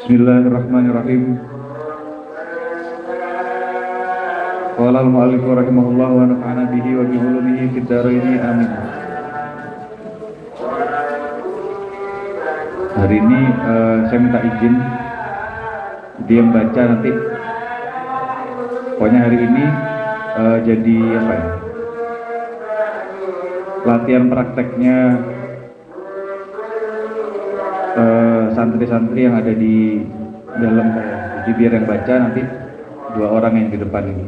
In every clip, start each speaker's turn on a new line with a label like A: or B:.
A: Bismillahirrahmanirrahim. Qala al-mu'allif rahimahullah wa nafa'ana bihi wa bi ulumihi fid dharain amin. Hari ini saya minta izin dia membaca nanti. Pokoknya hari ini jadi apa ya? Latihan prakteknya santri-santri yang ada di dalam saya. Jadi biar yang baca nanti 2 orang yang di depan ini.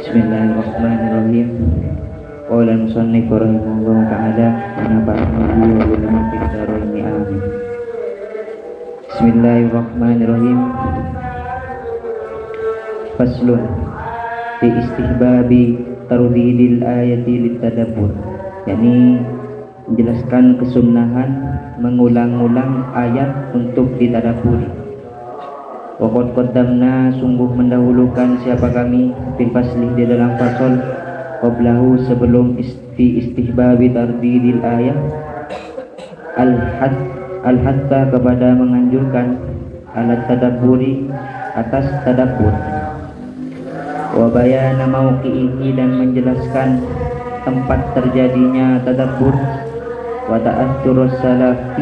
B: Bismillahirrahmanirrahim. Qala al-musannif rahimahullah ta'ala wa nafa'ana bihi wa bi ulumihi fid dharain amin. Bismillahirrahmanirrahim. Faslun fi istihbabi tardidil ayati litadabbur. Yani menjelaskan kesunahan mengulang-ulang ayat untuk ditadabburi. Waqad qaddamna, sungguh mendahulukan siapa kami fil fasli di dalam fasal qablahu sebelum fi istihbabi tardidil ayat al-hatta kepada menganjurkan alat tadabburi atas tadabbur, wa bayana mauqi'ihi dan menjelaskan tempat terjadinya tadabbur, wa ta'atturus salafu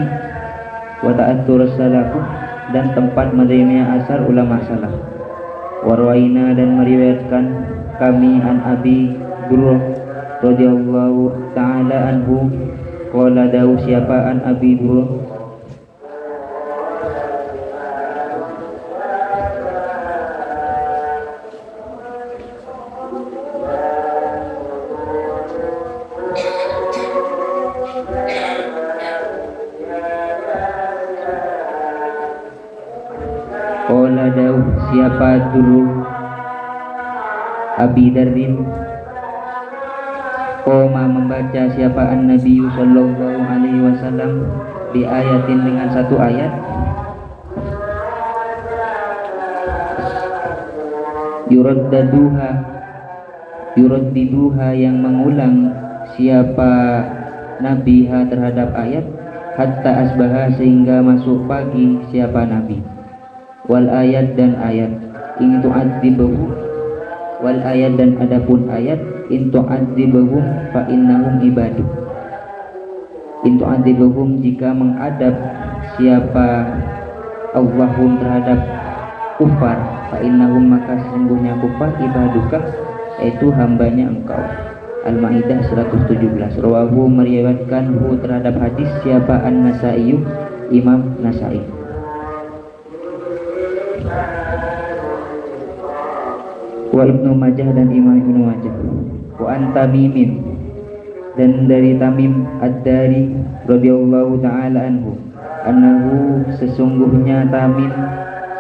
B: dan tempat menerimanya asar ulama salaf. Warwaina dan meriwayatkan kami an Abi Durrah radhiyallahu ta'ala anhu qala dawu siapa an Abi Durrah qala dawu siapa dulu Abi Darrin Qoma membaca siapa an-Nabi sallallahu alaihi wasallam di ayatin dengan satu ayat yuraddiduha yang mengulang siapa Nabi terhadap ayat hatta asbaha sehingga masuk pagi siapa Nabi. Wal ayat dan ayat in tu'adzibuhum wal ayat dan adapun ayat in tu'adzibuhum fa innahum ibadu. In tu'adzibuhum jika mengadab siapa Allahum terhadap kufar fa innahum maka sesungguhnya kufar ibaduka yaitu hambanya engkau. Al-Maidah 117. Rawahu meriwayatkan terhadap hadis siapa An-Nasai Imam Nasai. Wa Ibnu Majah dan Imam Ibnu Majah. Wa an Tamimin dan dari Tamim Ad-Dari radhiyallahu ta'ala anhu annahu sesungguhnya Tamim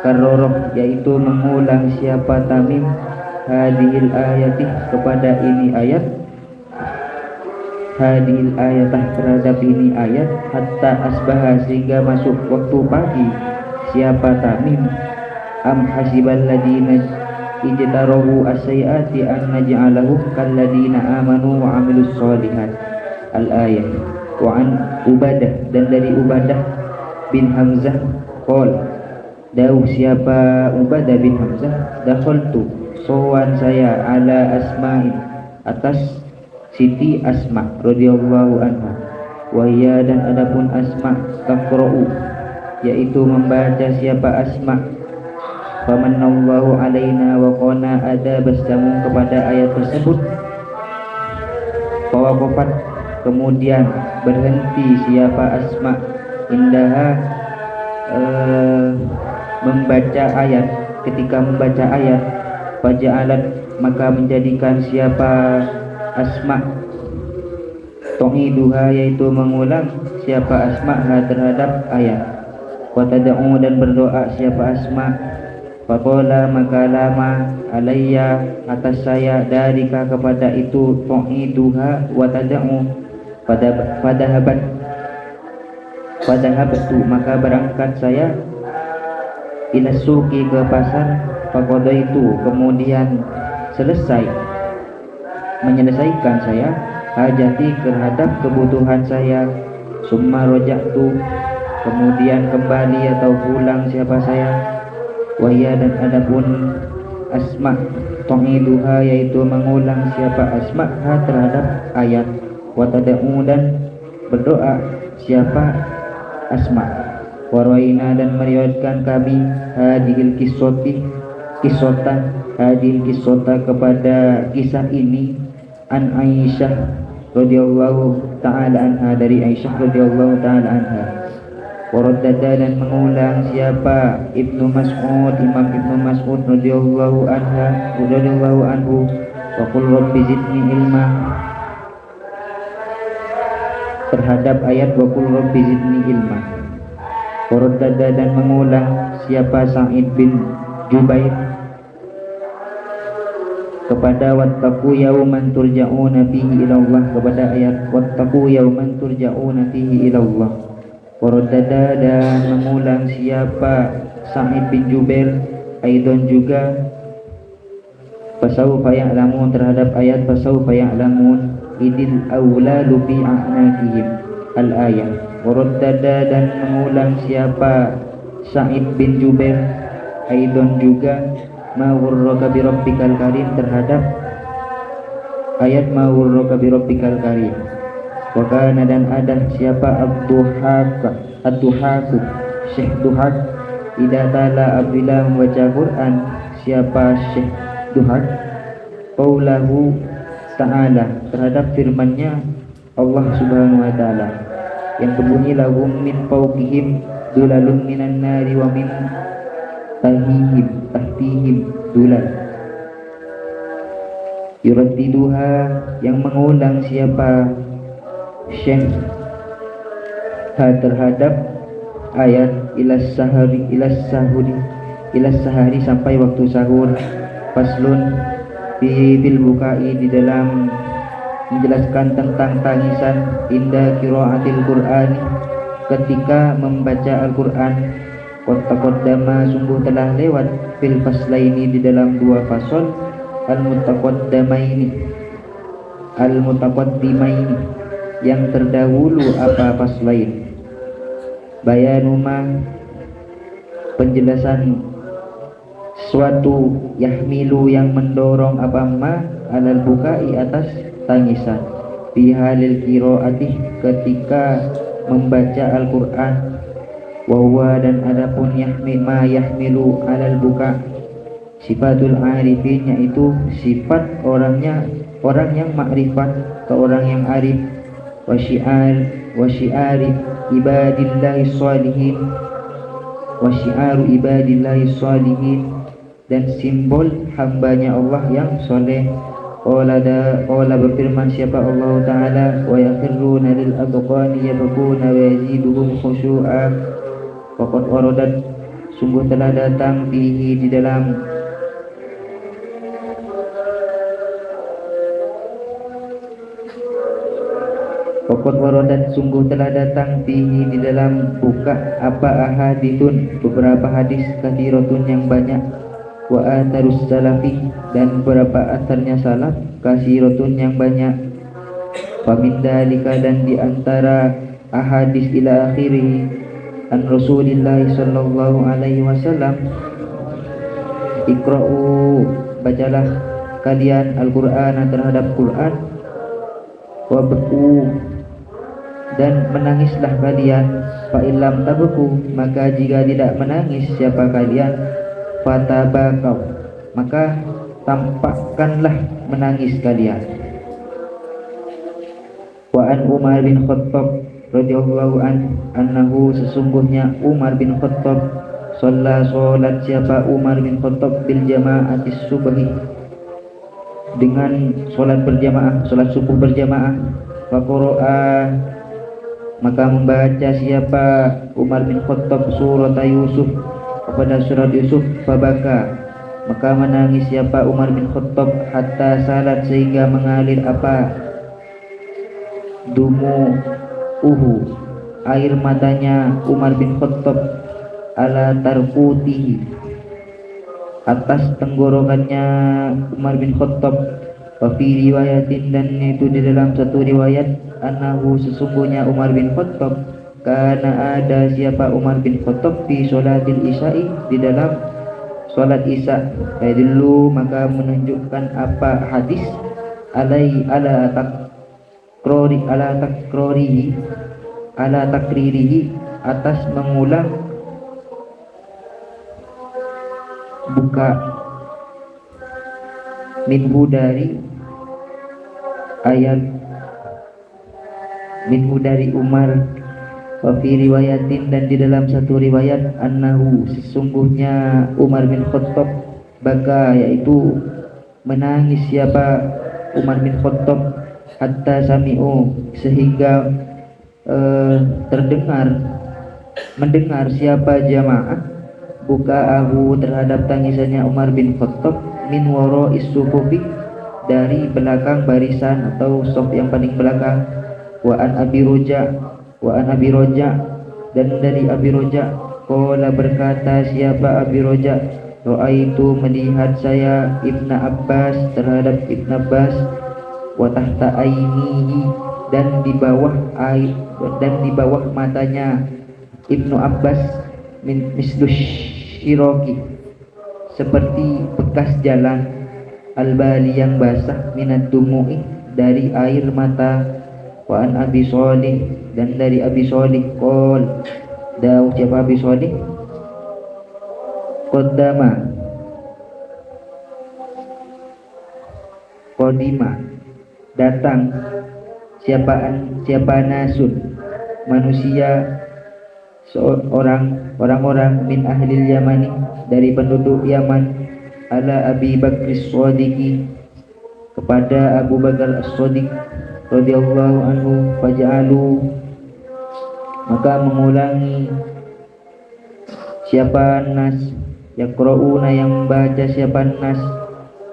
B: karoroh yaitu mengulang siapa Tamim hadhil ayati kepada ini ayat hadhil ayatah terhadap ini ayat hatta asbaha sehingga masuk waktu pagi siapa Tamim am hasibal ladina ijtarahu as-sayyiati an naj'alahum kalladina amanu wa amilus sholihat. Al-ayat. Wa an Ubadah dan dari Ubadah bin Hamzah qol dawu siapa Ubadah bin Hamzah dakhaltu sowan saya ala Asma'in atas Siti Asma radhiyallahu anha wa ya dan adapun Asma taqra'u yaitu membaca siapa Asma famanallahu alaina wa qana ada bastamu kepada ayat tersebut fawaqafat kemudian berhenti siapa Asma indaha membaca ayat ketika membaca ayat faja'alat maka menjadikan siapa Asma tu'iduha yaitu mengulang siapa Asma terhadap ayat wa tad'u dan berdoa siapa Asma. Faqala maka lama alayya atas saya darika kepada itu tu'iduha wa tad'u Fadahabtu, maka berangkat saya ila suki, ke pasar. Faqadaitu, kemudian menyelesaikan saya hajati, terhadap kebutuhan saya. Summa roja'tu, kemudian kembali atau pulang siapa saya. Wahya, dan adapun Asma, tu'iduha, yaitu mengulang siapa Asma terhadap ayat. Wa tada'u, dan berdoa siapa Asma. Waraina, dan meriwayatkan kami hadhil kisota kepada kisah ini, an Aisyah radhiyallahu taala anha, dari Aisyah radhiyallahu taala anha. Waraddada, dan mengulang siapa Ibnu Mas'ud, Imam Ibnu Mas'ud radhiyallahu anhu. Wa qul rabbi zidni ilma, terhadap ayat wa qul rabbi zidni ilma. Waraddada, dan mengulang siapa Sa'id bin Jubair kepada wattaqu yawman turja'una fihi ila Allah, kepada ayat wattaqu yawman turja'una fihi ila Allah. Waraddada, dan mengulang siapa Sa'id bin Jubair aidon juga fasawfa ya'lamun, terhadap ayat fasawfa ya'lamun idil awlalu fi a'naqihim al-ayah. Waraddada, dan mengulang siapa Sa'id bin Jubair aidon juga ma ghurraka bi rabbikal karim, terhadap ayat ma ghurraka bi rabbikal karim. Wa kana, dan ada siapa ad-duhaku Syekh Duhak idza tala abila membaca Quran, siapa Syekh Duhak qaulahu ta'ala, terhadap firman-Nya Allah Subhanahu wa taala yang berbunyi lahum min fawqihim dulalun minan nari wa min tahtihim dulal. Yuraddiduha, yang mengulang siapa Syekh terhadap ayat ilas sahari sampai waktu sahur. Faslun bil bukai, di dalam menjelaskan tentang tangisan inda qiraatil Qur'an, ketika membaca Al-Qur'an. Qad taqaddama, sungguh telah lewat fil faslaini, di dalam dua fasal al-mutaqaddimaini, yang terdahulu apa faslain. Bayanuma, penjelasan suatu yahmilu, yang mendorong apa ma alal bukai, atas tangisan. Fi halil qiraati, ketika membaca Al-Qur'an. Wa dan adapun yahmilu alal buka sifatul arifin, yaitu sifat orang yang makrifat atau orang yang arif. Wa syi'ari ibadillahi sholihin, dan simbol hambanya Allah yang soleh. Qala berfirman siapa Allah Ta'ala, wa yakhruna lil adqani yabquna wa yaziduhum khushu'a. Faqad waradat, sungguh telah datang fihi, di dalam Pokok warodat, sungguh telah datang fihi, di dalam buka apa ahadithun, beberapa hadis kathiratun yang banyak. Wa atharus salafi, dan beberapa atharnya salaf kathiratun yang banyak. Famin dalika, dan diantara ahadis ila akhirih an Rasulillah sallallahu alaihi wasallam, ikra'u, bacalah kalian Al-Qur'an, terhadap Quran. Wabku, dan menangislah kalian. Fa illam tabku, maka jika tidak menangis siapa kalian, fatabakau, maka tampakkanlah menangis kalian. Wa an Umar bin Khattab radhiyallahu anhu, sesungguhnya Umar bin Khattab sholat siapa Umar bin Khattab bil jama'atis subhi, dengan sholat berjamaah, sholat subuh berjamaah. Wa qara'a, maka membaca siapa Umar bin Khattab surat Yusuf, kepada surat Yusuf. Fabaka, maka menangis siapa Umar bin Khattab hatta salat, sehingga mengalir apa uhu, air matanya Umar bin Khattab, ala tarkutihi, atas tenggorokannya Umar bin Khattab. Wa fi riwayatin, dan itu di dalam satu riwayat, annahu, sesungguhnya Umar bin Khattab, karena ada siapa Umar bin Khattab fi sholatil isya'i, di dalam sholat isya. Dulu maka menunjukkan apa hadis ala takririhi, atas mengulang buka minhu dari ayat minhu dari Umar. Wa fi riwayatin, dan di dalam satu riwayat, annahu, sesungguhnya Umar bin Khattab, baka, yaitu menangis siapa Umar bin Khattab, hatta sami'u, sehingga mendengar siapa jamaah, buka'ahu, terhadap tangisannya Umar bin Khattab, min wara'is sufufi, dari belakang barisan atau saf yang paling belakang. Wa an Abi Roja, dan dari Abi Roja, qala, berkata siapa Abi Roja, ra'aitu, melihat saya, Ibnu Abbas, terhadap Ibnu Abbas, wa tahta ainihi, dan di bawah matanya Ibnu Abbas, min mislus syiroki, seperti bekas jalan, al-bali, yang basah, minad dumu'i, dari air mata. Wa an Abi Shalih, dan dari Abi Shalih, qol, dawuh siapa Abi Shalih, qodima, datang siapa nasun, manusia, orang-orang, min ahlil Yamani, dari penduduk Yaman, ala Abi Bakr As-Shadiqi, kepada Abu Bakar As-Shadiq radhiyallahu anhu, faja'alu, maka mengulangi siapa nas, yaqra'una, yang membaca siapa nas,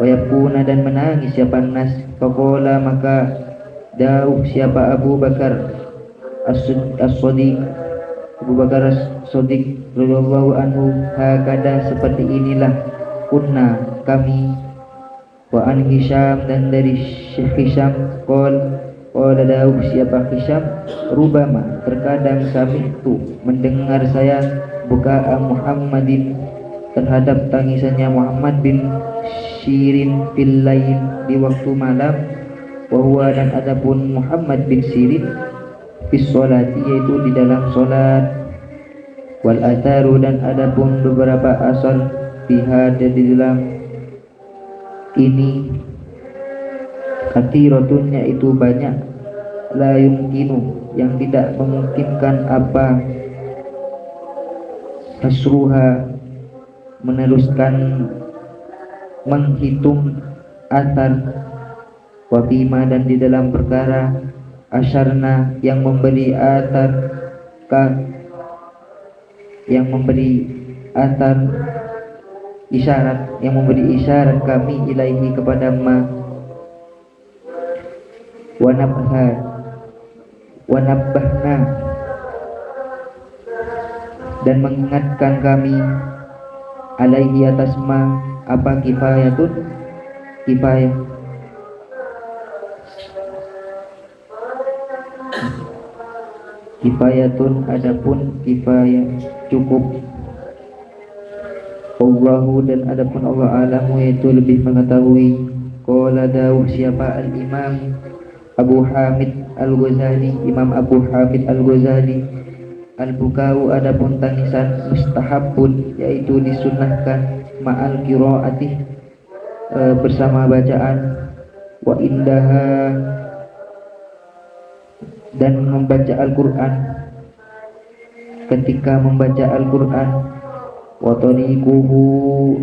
B: wa yabkuna, dan menangis siapa nas. Faqala, maka dawuh siapa Abu Bakar As-Shadiq, Abu Bakar As-Shadiq radhiyallahu anhu, hakada, seperti inilah, kunna, kami. Wa an Hisham, dan dari Syekh Hisham, qala dawuh siapa Hisham, rubama, terkadang, sami'tu, mendengar saya, buka Muhammadin, terhadap tangisannya Muhammad bin Sirin, fil lail, di waktu malam. Wa huwa, dan adapun Muhammad bin Sirin, fis sholati, yaitu di dalam sholat. Wal atharu, dan adapun beberapa asal, fiha, di dalam ini, kathiratun, yaitu banyak, la yumkinu, yang tidak memungkinkan apa, hasruha, meneruskan menghitung athar. Wa bima, dan di dalam perkara, asyarna, yang memberi athar, yang memberi athar, isyarat, yang memberi isyarat kami, ilaihi, kepada ma. Wa nabbahna, dan mengingatkan kami, alaihi, atas ma, apa, kifayatun, kifayah, kifayatun, adapun kifayah, cukup. Allahu, dan adapun Allah, alamu, yaitu lebih mengetahui. Qala, dawuh siapa al-Imam Abu Hamid Al-Ghazali, Imam Abu Hamid Al-Ghazali, al-bukau, adapun tangisan, mustahabun, yaitu disunnahkan, ma'al qiraati, bersama bacaan, wa indaha, dan membaca Al-Quran, ketika membaca Al-Quran. Wa tariquhu,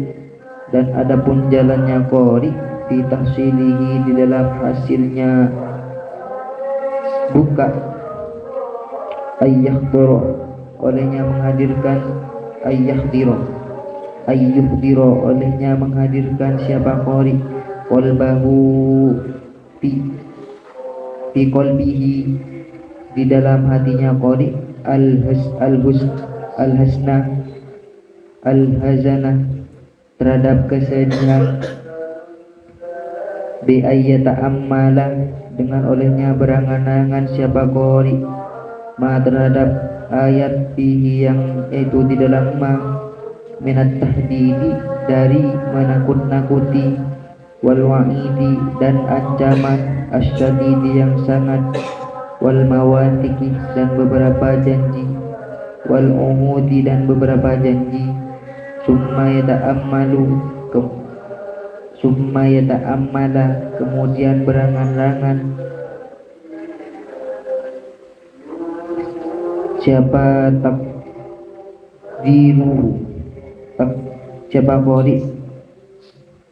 B: dan adapun jalannya qari, fi tahsilihi, di dalam hasilnya buka, ayyakhdhara, olehnya menghadirkan, ayyuhdira, olehnya menghadirkan siapa qari, qalbahu, fi qalbihi di dalam hatinya qari al-hasna al-hazana terhadap kesedihan bi ayyata ammala dengan olehnya berangan-angan siapa qari ma terhadap ayat fihi yang itu di dalam ma minat tahdidi dari menakut-nakuti wal wa'idi dan ancaman asyadidi yang sangat wal mawatiki dan beberapa janji wal umudi dan beberapa janji summa yata'ammala kemudian berangan-angan siapa siapa qari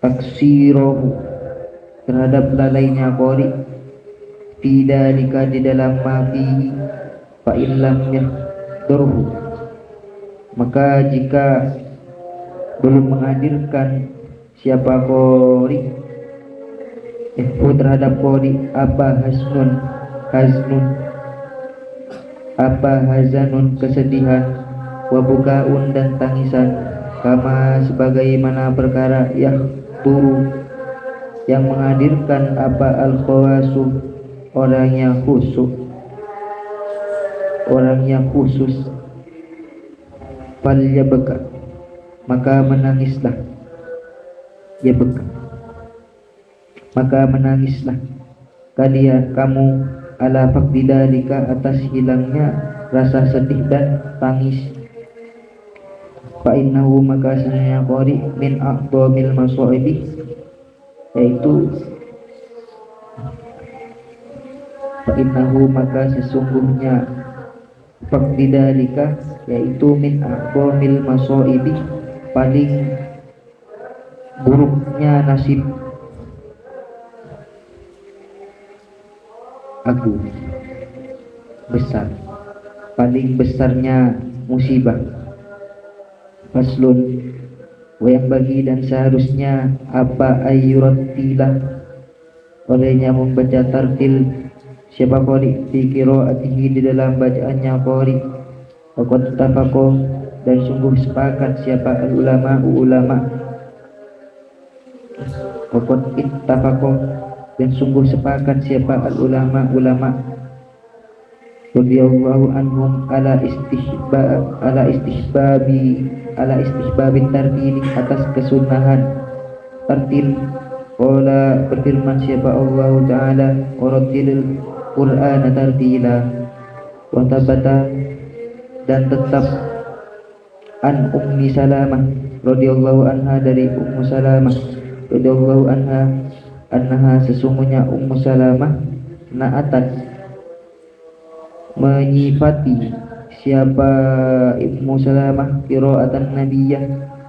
B: taksirohu terhadap lalainya qari bidalika di dalam mafihi fa illam yahdurhu maka jika belum menghadirkan siapa qari terhadap qari hazanun kesedihan wa bukaun dan tangisan kama sebagaimana perkara turu yang menghadirkan al-khawasu orang yang khusus fal yabka maka menangislah kamu ala faqdidalika atas hilangnya rasa sedih dan tangis fa innahu maka sanaya qari min aqdamil masaibi yaitu fa innahu maka sesungguhnya faqdidalika yaitu min aqdamil masaibi paling buruknya nasib agung besar paling besarnya musibah faslun yang bagi dan seharusnya ayyurattilah olehnya membaca tartil siapa qari fi qiraatihi di dalam bacaannya qari waqad tafaqo dan sungguh sepakat siapa ulama waqad ittafaqo dan sungguh sepakat siapa ulama radhiyallahu anhum ala istihbabi tartil atas kesunahan tartil qala berfirman siapa Allah taala qaratilil qur'ana tartila wa tabata dan tetap an ummi salamah radhiyallahu anha dari ummu salamah radhiyallahu anha sesungguhnya ummu salamah na'atat menyifati siapa ummu salamah qiraatan nabiyyah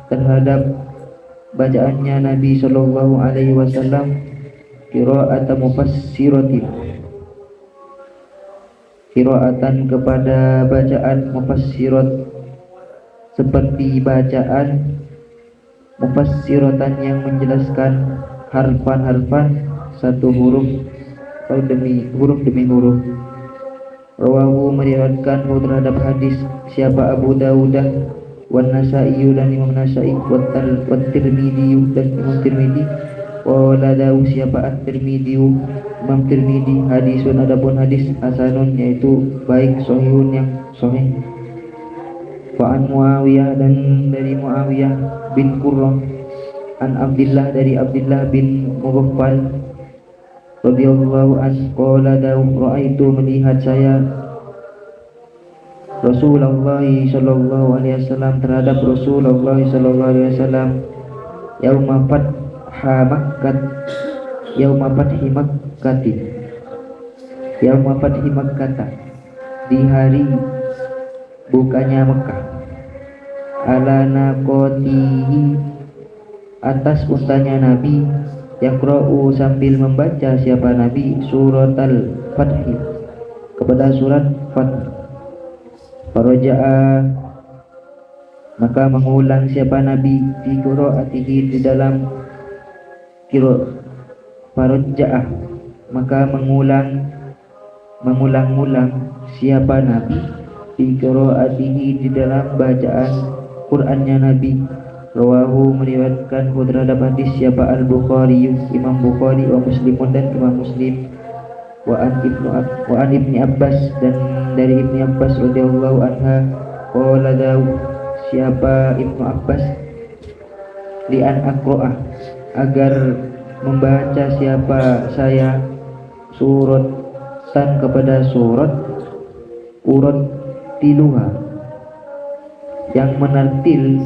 B: terhadap bacaannya Nabi sallallahu alaihi wasallam qiraatan mufassiratin qiraatan kepada bacaan mufassirat seperti bacaan mufassiratan yang menjelaskan harfan-harfan satu huruf atau huruf demi huruf. Rawahu meriwayatkan terhadap hadis siapa Abu Dawud wan Nasa'i dan Imam Nasa'i wat Tirmidzi dan Imam Tirmidzi wala dawu siapa at-Tirmidzi Imam Tirmidzi hadisun adapun hadis hasanun yaitu baik sahihun yang sahih. Wa an Muawiyah dan dari Muawiyah bin Qurrah an Abdullah dari Abdullah bin Mughaffal radhiyallahu anhu qala ra'aitu melihat saya Rasulullah sallallahu alaihi wasallam terhadap Rasulullah sallallahu alaihi wasallam yauma fathi Makkah di hari bukanya Mekah ala naqatihi atas untanya Nabi yaqra'u sambil membaca siapa Nabi surat al-Fath kepada surat Fath faraja'a maka mengulang siapa Nabi di qiraatihi di dalam faraja'a maka mengulang mengulang-ulang siapa Nabi fi qiraatihi di dalam bacaan Qur'annya Nabi. Rawahu meriwayatkan terhadap hadis siapa Al-Bukhari, Imam Bukhari, wa Muslimun dan Imam Muslim, wa an Ibni Abbas dan dari Ibni Abbas radhiyallahu anha qala dawu siapa Ibnu Abbas li an aqra'ah agar membaca siapa saya suratan kepada surat urat tiluha yang menartil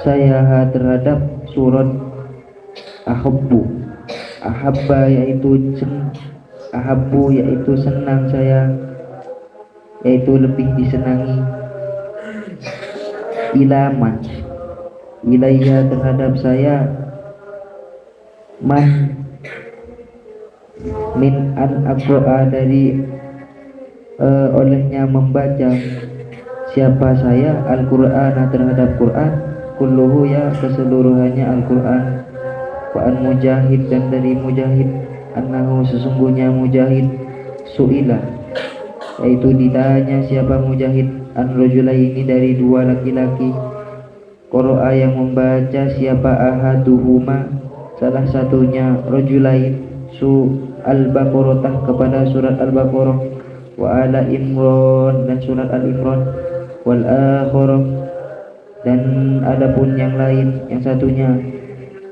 B: saya terhadap surat ahabba yaitu ahabbu yaitu senang saya, yaitu lebih disenangi, ilaman ilayya terhadap saya, man min an aqra'a dari olehnya membaca siapa saya Al-Qur'an terhadap Quran, kulluhu ya keseluruhannya Al-Quran, wa an Mujahid dan dari Mujahid annahu sesungguhnya Mujahid su'ila yaitu ditanya siapa Mujahid an rajulaini dari dua laki-laki, qara'a yang membaca siapa ahaduhuma salah satunya rajulain al-Baqarah kepada surat Al-Baqarah, wa ala Imran dan surat Al-Imran, wal akhirah dan adapun yang lain yang satunya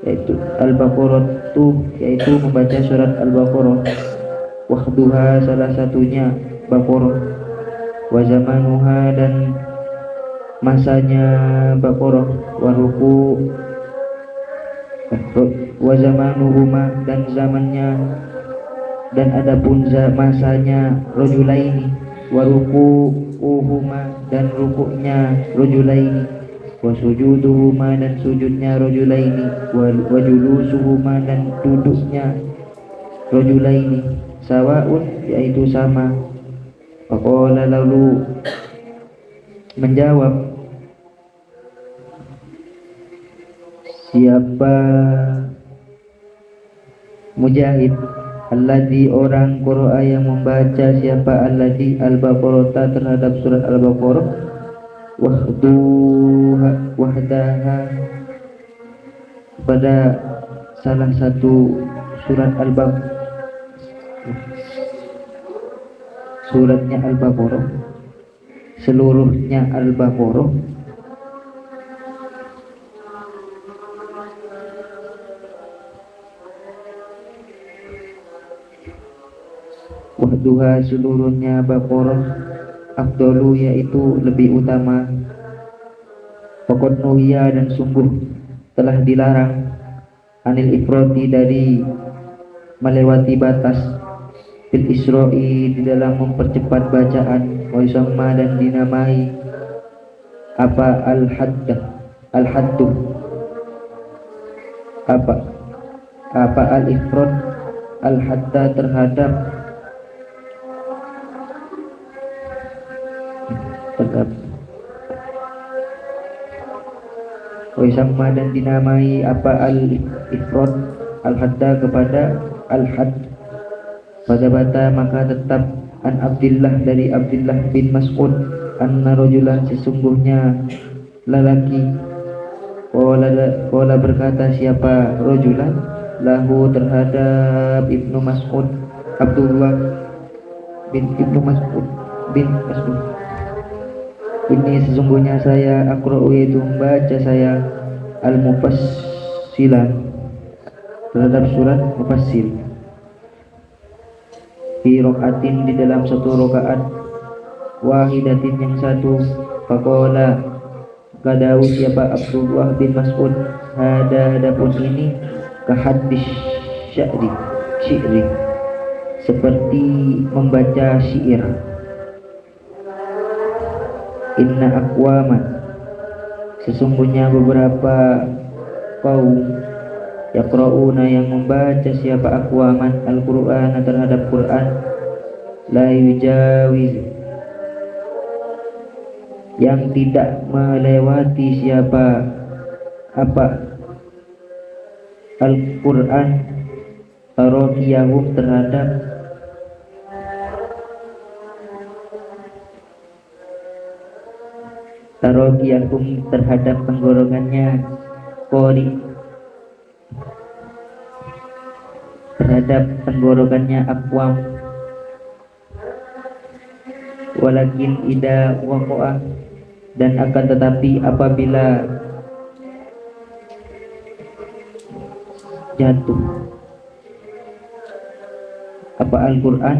B: yaitu Al-Baqarah yaitu membaca surat Al-Baqarah, wahduha salah satunya Baqarah, wa zamanuha dan masanya Baqarah, wa ruku wa zamanuhuma dan zamannya dan adapun masanya rajulaini, wa ruku'uhuma dan rukuknya rajulaini, wa sujuduhuma dan sujudnya rajulaini, wa julusuhuma dan duduknya rajulaini, sawaun yaitu sama. Faqala lalu menjawab siapa Mujahid, alladzi orang qira'a yang membaca siapa alladzi al-Baqarah terhadap surat Al-Baqarah, wahdaha pada salah satu surat suratnya Al-Baqarah, seluruhnya Al-Baqarah, wahduha seluruhnya Baqarah, afdalu yaitu lebih utama, faqad nuhiya dan sungguh telah dilarang, anil ifrati dari melewati batas, fil isra'i di dalam mempercepat bacaan, wa yusamma dan dinamai apa al-haddu apa al-ifrat al-hadda terhadap wa yusamma dan dinamai apa al-ifrat al-hadda kepada al-hadd. Pada bata maka tetap an Abdillah dari Abdillah bin Mas'ud anna rajulan sesungguhnya lelaki, qala berkata siapa rajulan lahu terhadap Ibnu Mas'ud, Abdullah bin Ibnu Mas'ud bin Mas'ud, ini sesungguhnya saya aqra'u yaitu membaca saya al-mufassilan terhadap surat Mufassil, fi rokaatin di dalam satu rokaat, wahidatin yang satu, faqala kadawu siapa Abdullah bin Mas'ud, adapun ini kahadis syi'ri seperti membaca syair, inna aqwaman sesungguhnya beberapa kaum yaqra'una yang membaca siapa aqwaman Al-Qur'an terhadap Quran, la yujawiz yang tidak melewati siapa apa Al-Qur'an tarakiyahum terhadap tarogiyakum terhadap tenggorokannya, qori terhadap tenggorokannya akwam, walakin ida waqa'a dan akan tetapi apabila jatuh apa Al-Quran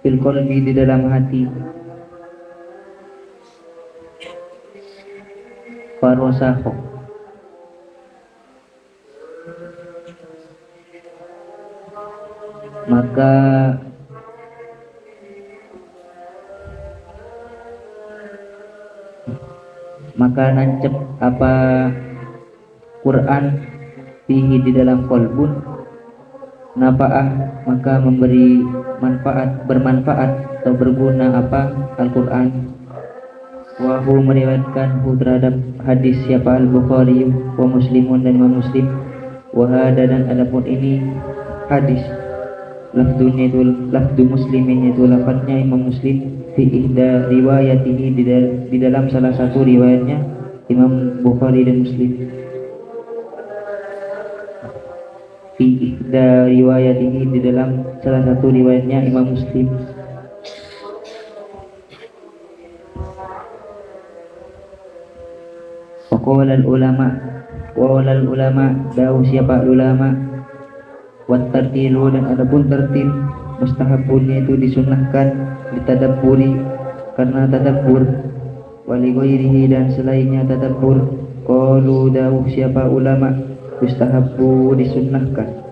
B: fil qalbi di dalam hati, farosaho maka nancep apa Quran fihi di dalam kolbun, nafa'ah maka memberi manfaat, bermanfaat atau berguna apa Al-Quran. Wahu meriwayatkan terhadap hadis siapa Al-Bukhari wa Muslimun dan Imam Muslim. Wahada dan adapun ini hadis lafdunya itu lafdu muslimin itu lafadznya Imam Muslim fi ihda riwayatihi di dalam salah satu riwayatnya Imam Bukhari dan Muslim. Fi ihda riwayatihi di dalam salah satu riwayatnya Imam Muslim. Waqala ulama dawu siapa ulama wat tartilu dan adapun tartil mustahabun itu disunnahkan ditadabburi karena tadabbur, wali ghairihi dan selainnya tadabbur. Qalu dawu siapa ulama mustahabbu disunnahkan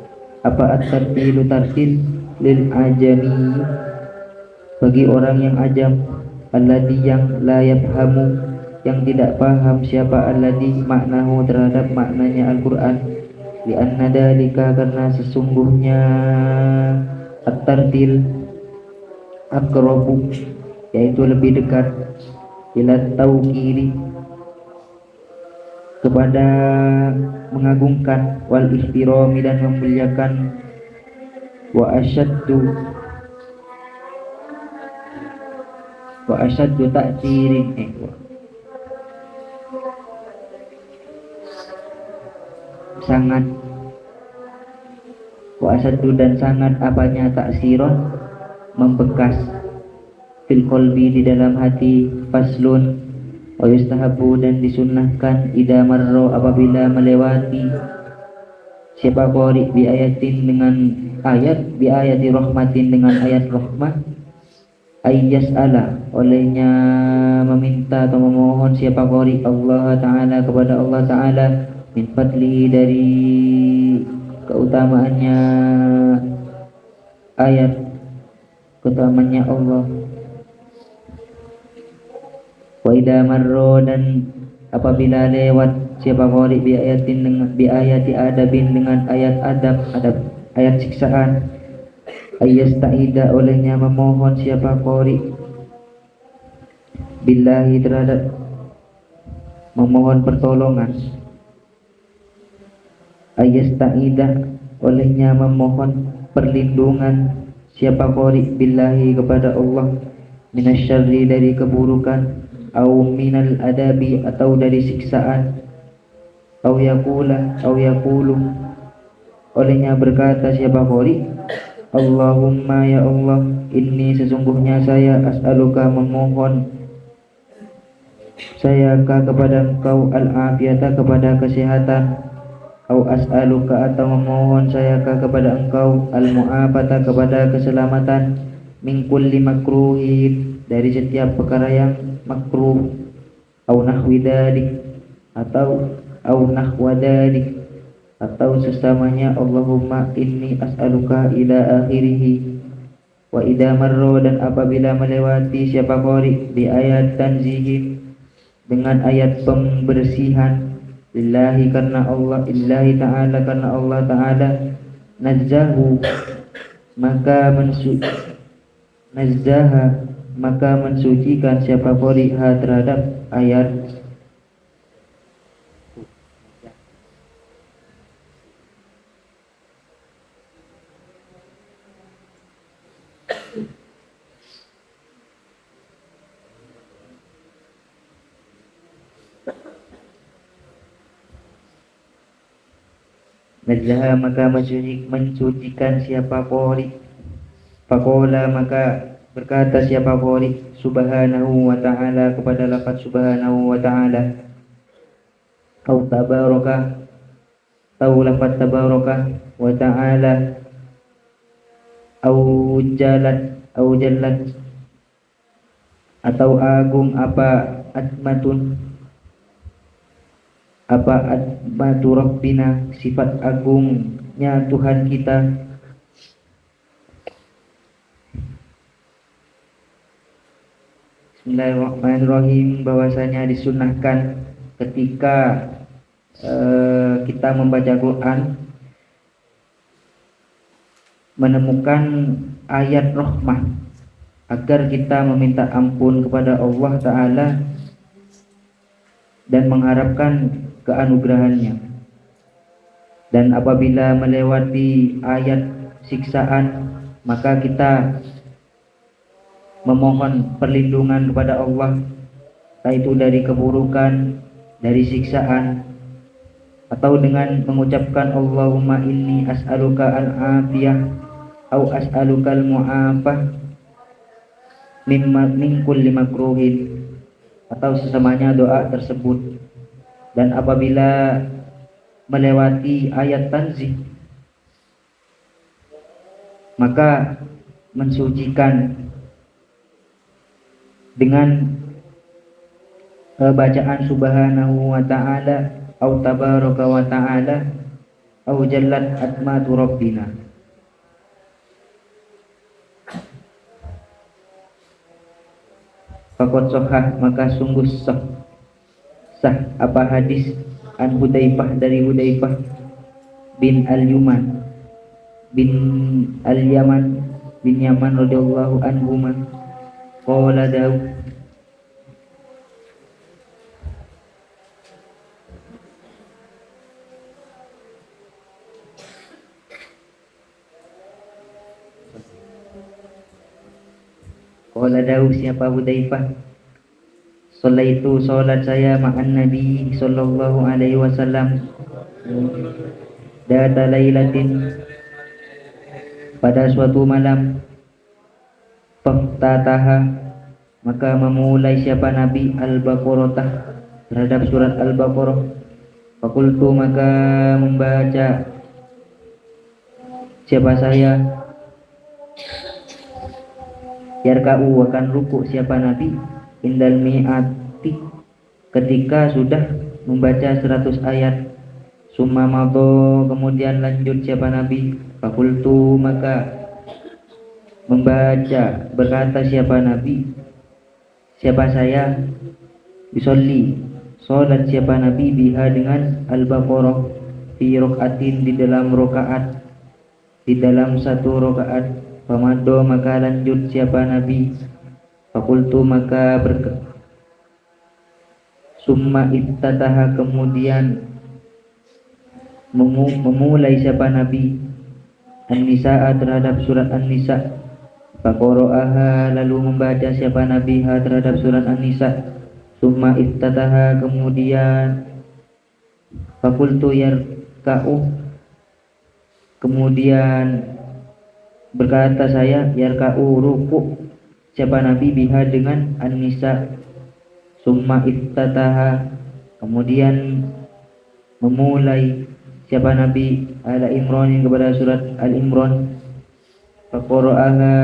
B: apa at-tartilu tartil lil ajami bagi orang yang ajam, alladhi yang la yafhamu yang tidak paham siapa alladhi maknahu terhadap maknanya Al-Quran, lianna dalika karena sesungguhnya at-tartil aqrabu yaitu lebih dekat ila tauqiri kepada mengagungkan, wal ihtirami dan memuliakan, wa asyaddu ta'zirin sangat, wa asyaddu dan sangat apanya taksiron membekas, fil qalbi di dalam hati, faslun wa yustahabu dan disunnahkan ida marro apabila melewati siapa qori bi ayatin dengan ayat, bi ayati rahmatin dengan ayat rahmah, ayyas ala olehnya meminta atau memohon siapa qori Allah Ta'ala kepada Allah Ta'ala min fadlihi dari keutamaannya ayat, keutamaannya Allah. Wa idza marro dan apabila lewat siapa qari bi ayatin dengan bi ayati adabin dengan ayat adab ayat siksaan, ayyasta'ida olehnya memohon siapa qari billahi terhadap memohon pertolongan, ayyasta'ida olehnya memohon perlindungan siapa qari billahi kepada Allah minasyarri dari keburukan, au minal adabi atau dari siksaan, au yaqulu olehnya berkata siapa qari Allahumma ya Allah inni sesungguhnya saya as'aluka memohon saya kepada engkau al-afiyata kepada kesehatan, au as'aluka atau memohon saya kepada engkau al-mu'afata kepada keselamatan, min kulli makruhin dari setiap perkara yang makruh, au nahwi dalik atau sesamanya. Allahumma inni as'aluka ila akhirih. Wa idza marra dan apabila melewati siapa qari di ayat tanzihin dengan ayat pembersihan, lillahi karena Allah, illahi ta'ala karena Allah ta'ala, nazzahu maka mensucikan siapa qari'ha terhadap ayat. Nazzaha maka mensucikan siapa qari. Faqala maka berkata siapa qari subhanahu wa ta'ala kepada lafaz subhanahu wa ta'ala. Au tabaraka au lafaz tabaraka wa ta'ala au jallat atau agung apa atmatu rabbina sifat agungnya Tuhan kita. Bismillahirrahmanirrahim. Bahwasanya disunahkan ketika kita membaca Quran menemukan ayat rahmah agar kita meminta ampun kepada Allah Ta'ala dan mengharapkan keanugerahnya. Dan apabila melewati ayat siksaan, maka kita memohon perlindungan kepada Allah, entah itu dari keburukan, dari siksaan, atau dengan mengucapkan Allahumma inni as'aluka al-afiyah atau as'aluka al-mu'afah min kulli makruhin, atau sesamanya doa tersebut. Dan apabila melewati ayat tanzih, maka mensucikan dengan bacaan subhanahu wa ta'ala au tabaraka wa ta'ala au jallat atmatu rabbina. Faqad sahah maka sungguh sah apa hadis an Hudzaifah dari Hudzaifah bin al-Yaman bin Yaman radhiyallahu anhu qala Daud siapa Hudzaifah Sallaitu salat saya ma'an Nabi sallallahu alaihi wasallam data lailatin pada suatu malam. Faftataha maka memulai siapa Nabi Al-Baqarah terhadap surat Al-Baqarah. Fakultu maka membaca siapa saya yarka'u akan ruku siapa Nabi indal mi'ati ketika sudah membaca 100 ayat. Summa madho kemudian lanjut siapa Nabi. Fakultu maka membaca berkata siapa Nabi siapa saya bisolli salat siapa Nabi biha dengan Al-Baqarah fi rokaatin di dalam satu rokaat. Famado maka lanjut siapa Nabi. Fakultu maka summa iftataha kemudian memulai siapa Nabi An-Nisa terhadap surat An-Nisa. Faqara'aha lalu membaca siapa Nabi terhadap surat An-Nisa. Summa iftataha kemudian fakultu yarka'u kemudian berkata saya yarka'u ruku siapa Nabi biha dengan An-Nisa. Summa iftataha kemudian memulai siapa Nabi Ala Imran yang kepada surat Al-Imran. Faqara'aha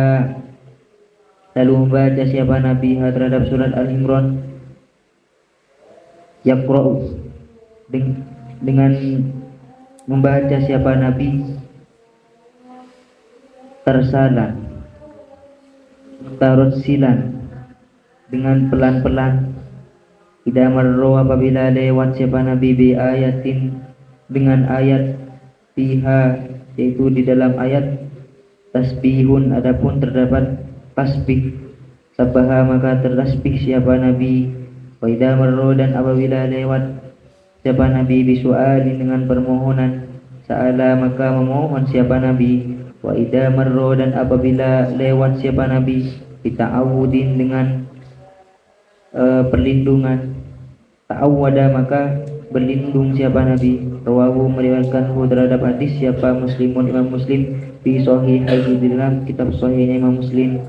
B: lalu membaca siapa Nabi terhadap surat Al-Imran. Yaqra'u dengan membaca siapa Nabi tersalan tarutsilan dengan pelan-pelan. Idza marra apabila lewat siapa Nabi bi ayatin dengan ayat fiha yaitu di dalam ayat tasbihun adapun terdapat tasbih. Sabaha maka tertasbih siapa Nabi. Wa idza marra dan apabila lewat siapa Nabi bisu'alin dengan permohonan. Sa'ala maka memohon siapa Nabi. Wa idza marra dan apabila lewat siapa Nabi bita'awudin dengan perlindungan. Ta'awwada maka berlindung siapa Nabi. Rawahu meriwayatkanhu terhadap hadis siapa Muslimun Imam Muslim fi sahihaihi di dalam kitab sahihnya Imam Muslim.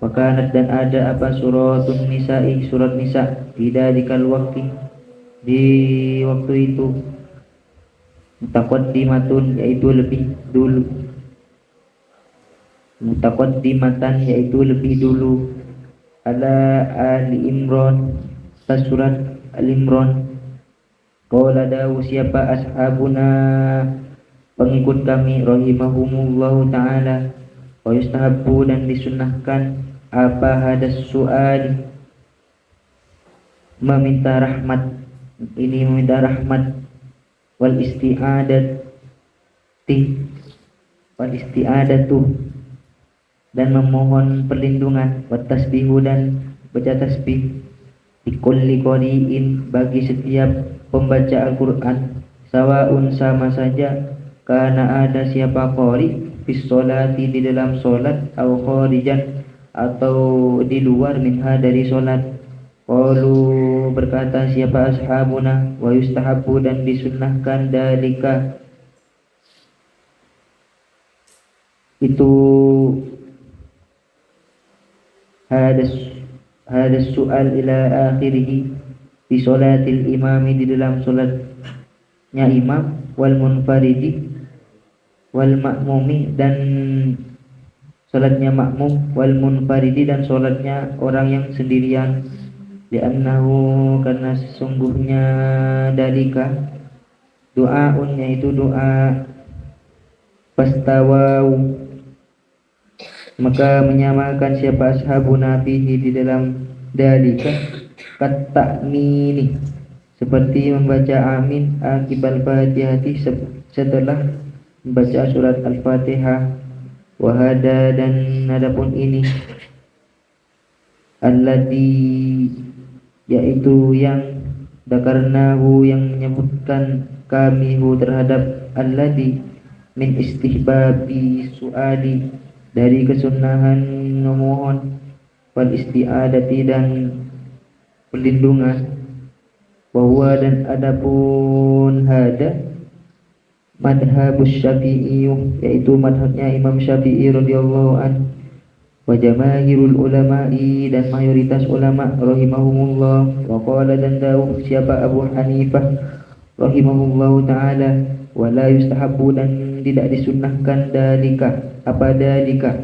B: Wakanat dan ada apa suratun nisa'i surat nisa tidak dikal waktu di waktu itu mutaqaddimatun yaitu lebih dulu mutaqaddimatan yaitu lebih dulu ala Ali Imran atas surat Al Imran. Qala dawu siapa ashabuna pengikut kami rahimahumullahu ta'ala wa yustahabbu dan disunnahkan apa hadas su'al meminta rahmat ini meminta rahmat wal isti'adatu dan memohon perlindungan wat tasbihu dan baca tasbih likulli qari'in bagi setiap pembaca Al-Quran sawaun sama saja karena ada siapa qari fis sholati di dalam solat atau kharijan atau di luar minha dari solat. Qalu berkata siapa ashabuna wa yustahabbu dan disunnahkan dalika itu hadas su'al ila akhirih di sholatil imami di dalam sholatnya imam wal munfaridi wal makmumi dan sholatnya makmum wal munfaridi dan sholatnya orang yang sendirian. Li'annahu karena sesungguhnya dalika doaun yaitu doa pastawau maka menyamakan siapa ashabuna fihi di dalam dalika kata mini seperti membaca amin akibal fatihati setelah membaca surat al-fatihah. Wahada dan adapun ini alladhi yaitu yang dakarnahu yang menyebutkan kami terhadap alladhi min istihbabi su'ali dari kesunahan memohon wal isti'adati dan perlindungan. Bahwa dan adapun hada madhabus syafi'i yaitu madhabnya Imam Syafi'i radhiyallahu an wa jamaahirul ulama'i dan mayoritas ulama rahimahumullah. Wa qala dan dawu siapa Abu Hanifah rahimahullahu ta'ala wala yustahabbu dan tidak disunnahkan dalika apa dalika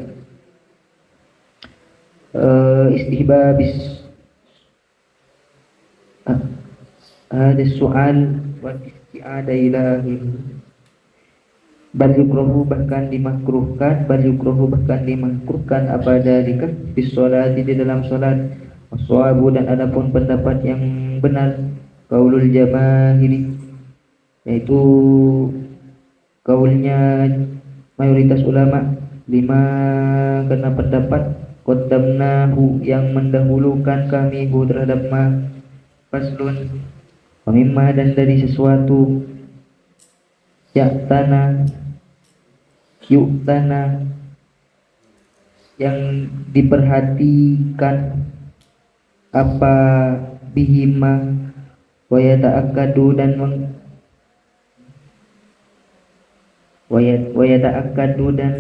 B: istihbabis ada soal wa isti'ada ilahi bal yukrahu bahkan dimakruhkan apa dalika bis sholati di dalam salat waswabu dan adapun pendapat yang benar qaulul jamaahiri yaitu kaulnya mayoritas ulama lima karena pendapat qaddamnahu yang mendahulukan kami terhadap ma faslun pemimma dan dari sesuatu yu'tana yang diperhatikan apa bihima wa yata'akkadu dan dan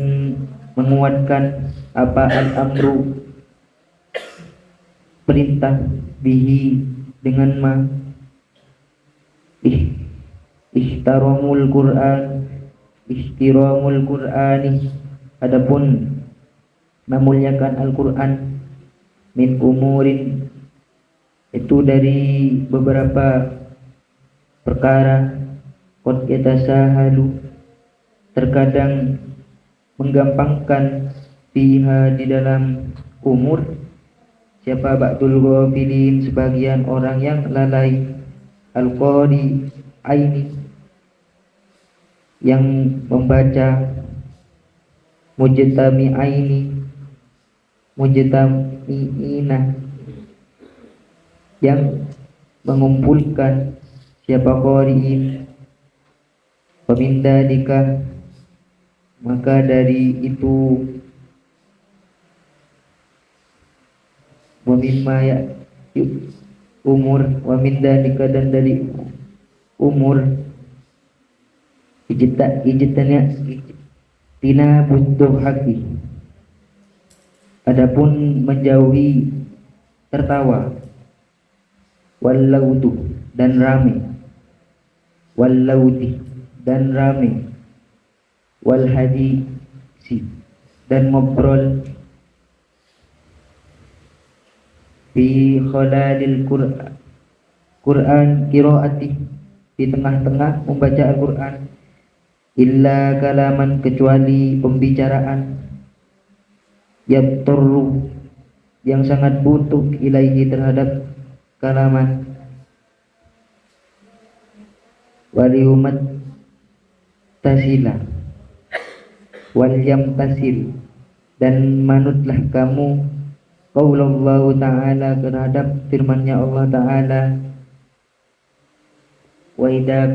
B: menguatkan apa al-amru perintah bihi dengan ma ihtiramul Qur'ani adapun memuliakan Al-Qur'an min umurin itu dari beberapa perkara qad yatasahalu terkadang menggampangkan fiha di dalam umur siapa ba'dul ghafilin sebagian orang yang lalai al-qari aini yang membaca mujtami'ina yang mengumpulkan siapa qari'in pemindah nikah maka dari itu wa mimma ya umur wa min dalika dan dari umur ijtanya tina butuh haki. Adapun menjauhi tertawa, wallautu dan rame, wallauti dan rame, wal hadisi dan ngobrol, fi khalalil Quran qiraati di tengah-tengah membaca Al-Quran, illa kalaman kecuali pembicaraan, yatturru yang sangat butuh ilaihi terhadap kalaman, waliumat tasila wal yamtasil dan manutlah kamu qaulullah ta'ala terhadap firman-Nya Allah Ta'ala, wa idza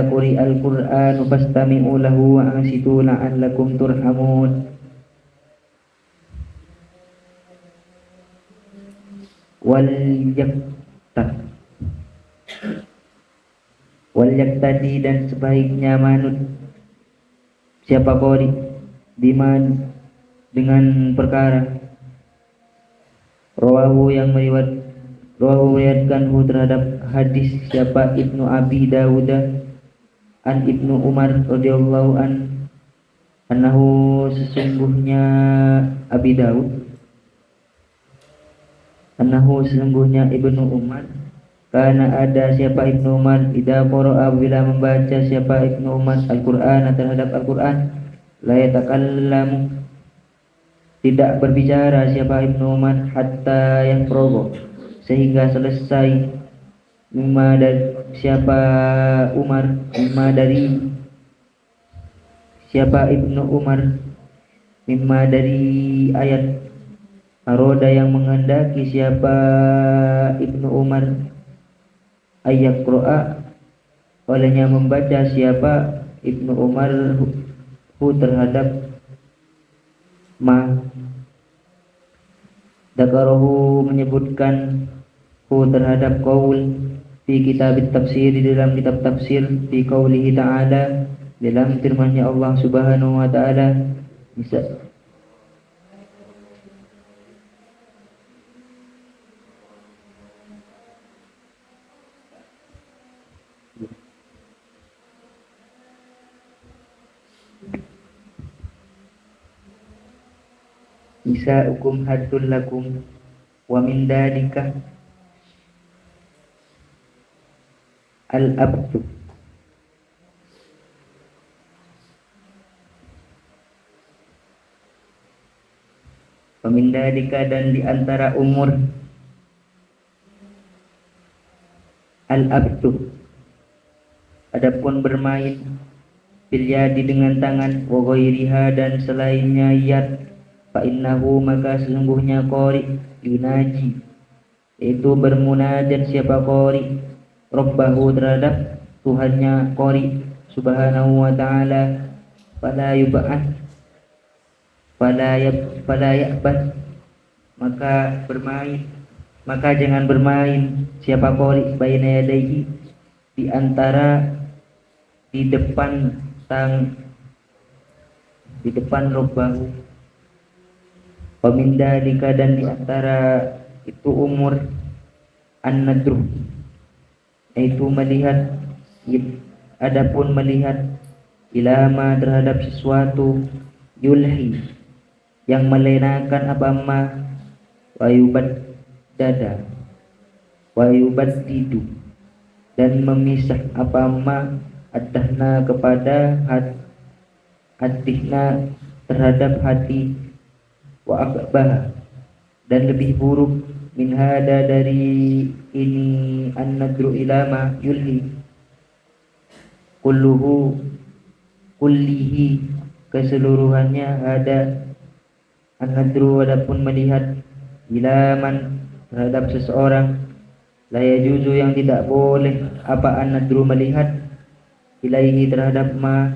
B: quri'al Qur'anu fastami'u lahu wa ansitu la'allakum turhamun. Wal yaktadi dan sebaiknya manut siapa qori biman dengan perkara rawahu meriwayatkan terhadap hadis siapa Ibnu Abi Dawud an Ibnu Umar radhiyallahu annahu sesungguhnya Ibnu Umar karena ada siapa Ibnu Umar idza qara'a bila membaca siapa Ibnu Umar Al-Qur'an terhadap Al-Qur'an la yatakallamu tidak berbicara siapa Ibnu Umar hatta yang progo sehingga selesai dari siapa Ibnu Umar mimma dari ayat aroda yang menghendaki siapa Ibnu Umar ayat qira'a olehnya membaca siapa Ibnu Umar terhadap ma Dakarohu menyebutkan terhadap qaul fi kitab tafsir di dalam kitab tafsir fi qaulihi ta'ala dalam firman-Nya Allah Subhanahu wa taala nisa'ukum haddul lakum wa min dalika al-abdu wa min dalika dan di antara umur al-abdu adapun bermain bilyadi dengan tangan wa ghairiha dan selainnya yad fa innahu maka sesungguhnya qori yunaji yaitu bermunajat siapa qori rabbahu terhadap Tuhannya qori subhanahu wa ta'ala fala yub'ad fala ya'bad maka jangan bermain siapa qori baina yadayhi di depan rabbahu. Pemindalika dan diantara itu umur an-nadru yaitu melihat adapun melihat ilama terhadap sesuatu yulhi yang melenakan apa ma wayubaddidu dan memisah apa ma adahna kepada hatihna terhadap hati wa akbah dan lebih buruk min hada dari ini an-nadru ilama yulhi kullihi keseluruhannya ada an-nadru adapun melihat ilaman terhadap seseorang la yajuzu yang tidak boleh apa an-nadru melihat ilaihi terhadap ma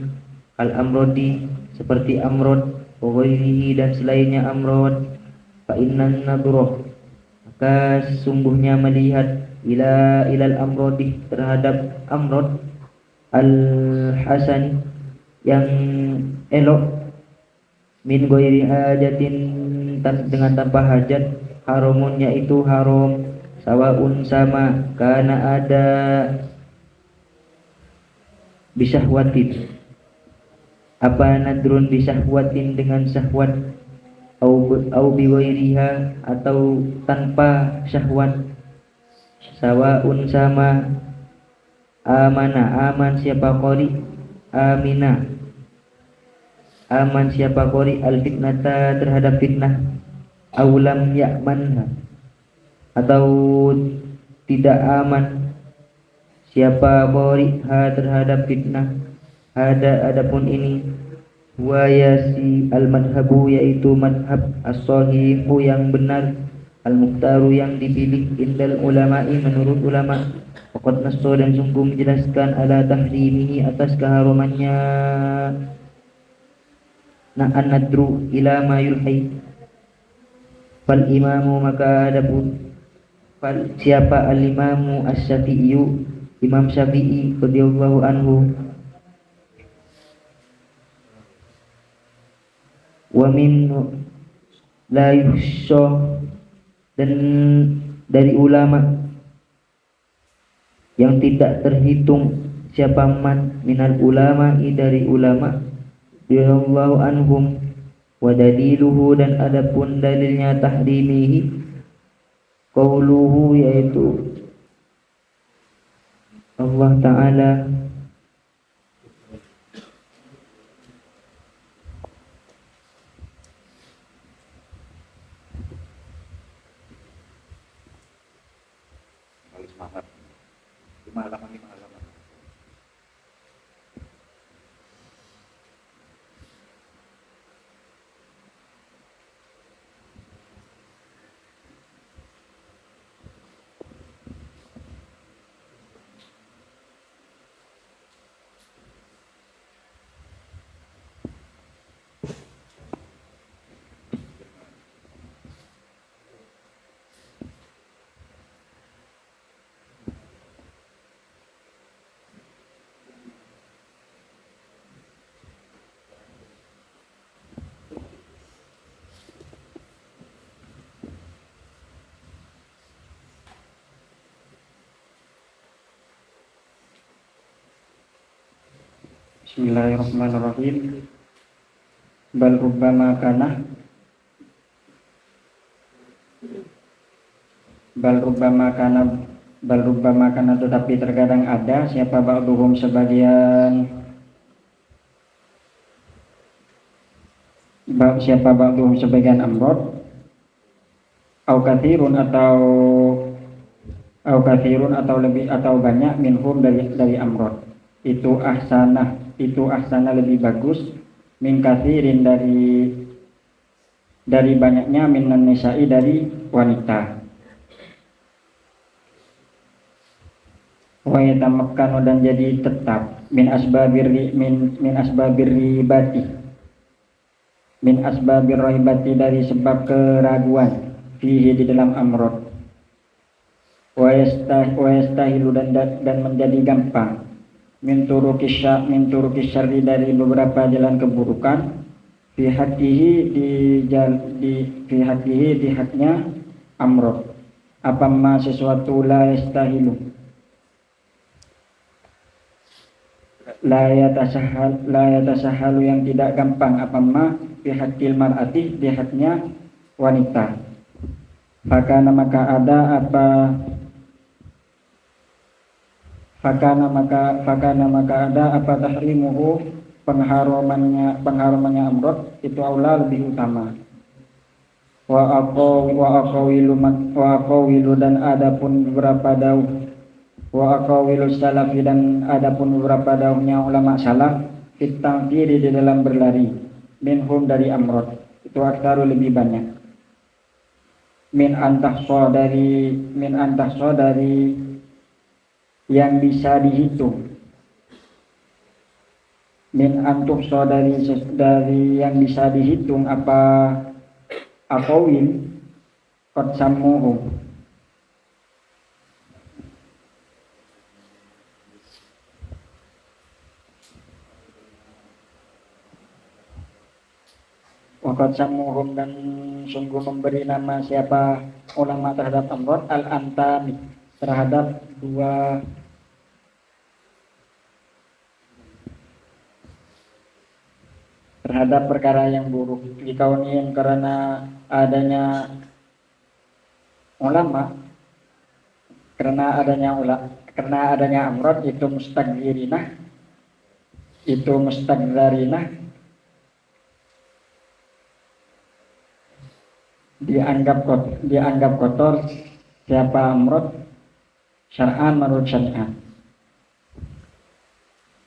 B: al-amrodi seperti amrod wa ghairihi dan selainnya amrod fa innan nadruh Sesungguhnya melihat ilal amrodi terhadap amrod al hasani yang elok, min ghairi hajatin dengan tanpa hajat, haramun yaitu haram, sawaun sama, karena ada bisahwatin apa nadrun bisahwatin dengan syahwat, au bi ghairiha atau tanpa syahwat, sawaun sama, aman siapa qori, amina aman siapa qori al fitnata terhadap fitnah, aulam ya'manha atau tidak aman siapa qori ha terhadap fitnah. Adapun ini wayasi al madhabu yaitu madhab as-sahihu yang benar, al mukhtaru yang dipilih, indal ulama'i menurut ulama. Faqad nasso dan sungguh menjelaskan ala tahrimihi atas keharumannya an-nadru ila ma yulhi. Fal imamu maka adapun siapa al-imamu asy-Syafi'i, Imam Syafi'i radhiyallahu anhu, wa min la yuhsha dan dari ulama yang tidak terhitung, siapa man minal ulama'i dari ulama radhiyallahu anhum, wa daliluhu dan adapun dalilnya tahrimihi qauluhu yaitu Allah Ta'ala
A: Semangat. 5 halaman. Bismillahirrahmanirrahim. Bal rubbama kana tetapi terkadang ada siapa ba'duhum sebagian amrod, au kathirun atau lebih atau banyak, minhum dari amrod, itu ahsanah lebih bagus, min kathirin dari banyaknya, minan nisa'i dari wanita. Wa yatamakkanu dan jadi tetap, min asbabir raibati dari sebab keraguan, fihi di dalam amrod. Wa yastahilu dan menjadi gampang, min turuki syarri dari beberapa jalan keburukan, fi haknya amrod, apa ma sesuatu la yatasahalu yang tidak gampang, apa ma fi hakil mar'ati di haknya wanita. Fakana maka ada tahrimuhu pengharamannya amrod, itu aula lebih utama. Wa aqawilu dan adapun beberapa dauh, wa aqawilu salafi dan adapun beberapa dauhnya ulama salaf, fit tangkiri di dalam berlari, minhum dari amrod, itu aktaru lebih banyak, min antahso dari yang bisa dihitung, min antuhso dari yang bisa dihitung, apa aqawil qad sammuhu Waqad sammuhum dan sungguh memberi nama siapa ulama terhadap amrod al-antami, terhadap dua terhadap perkara yang buruk. Dikauniin karena adanya ulama, karena adanya amrod itu mustagzarinah, dianggap kotor siapa amrod syar'an menurut syariat.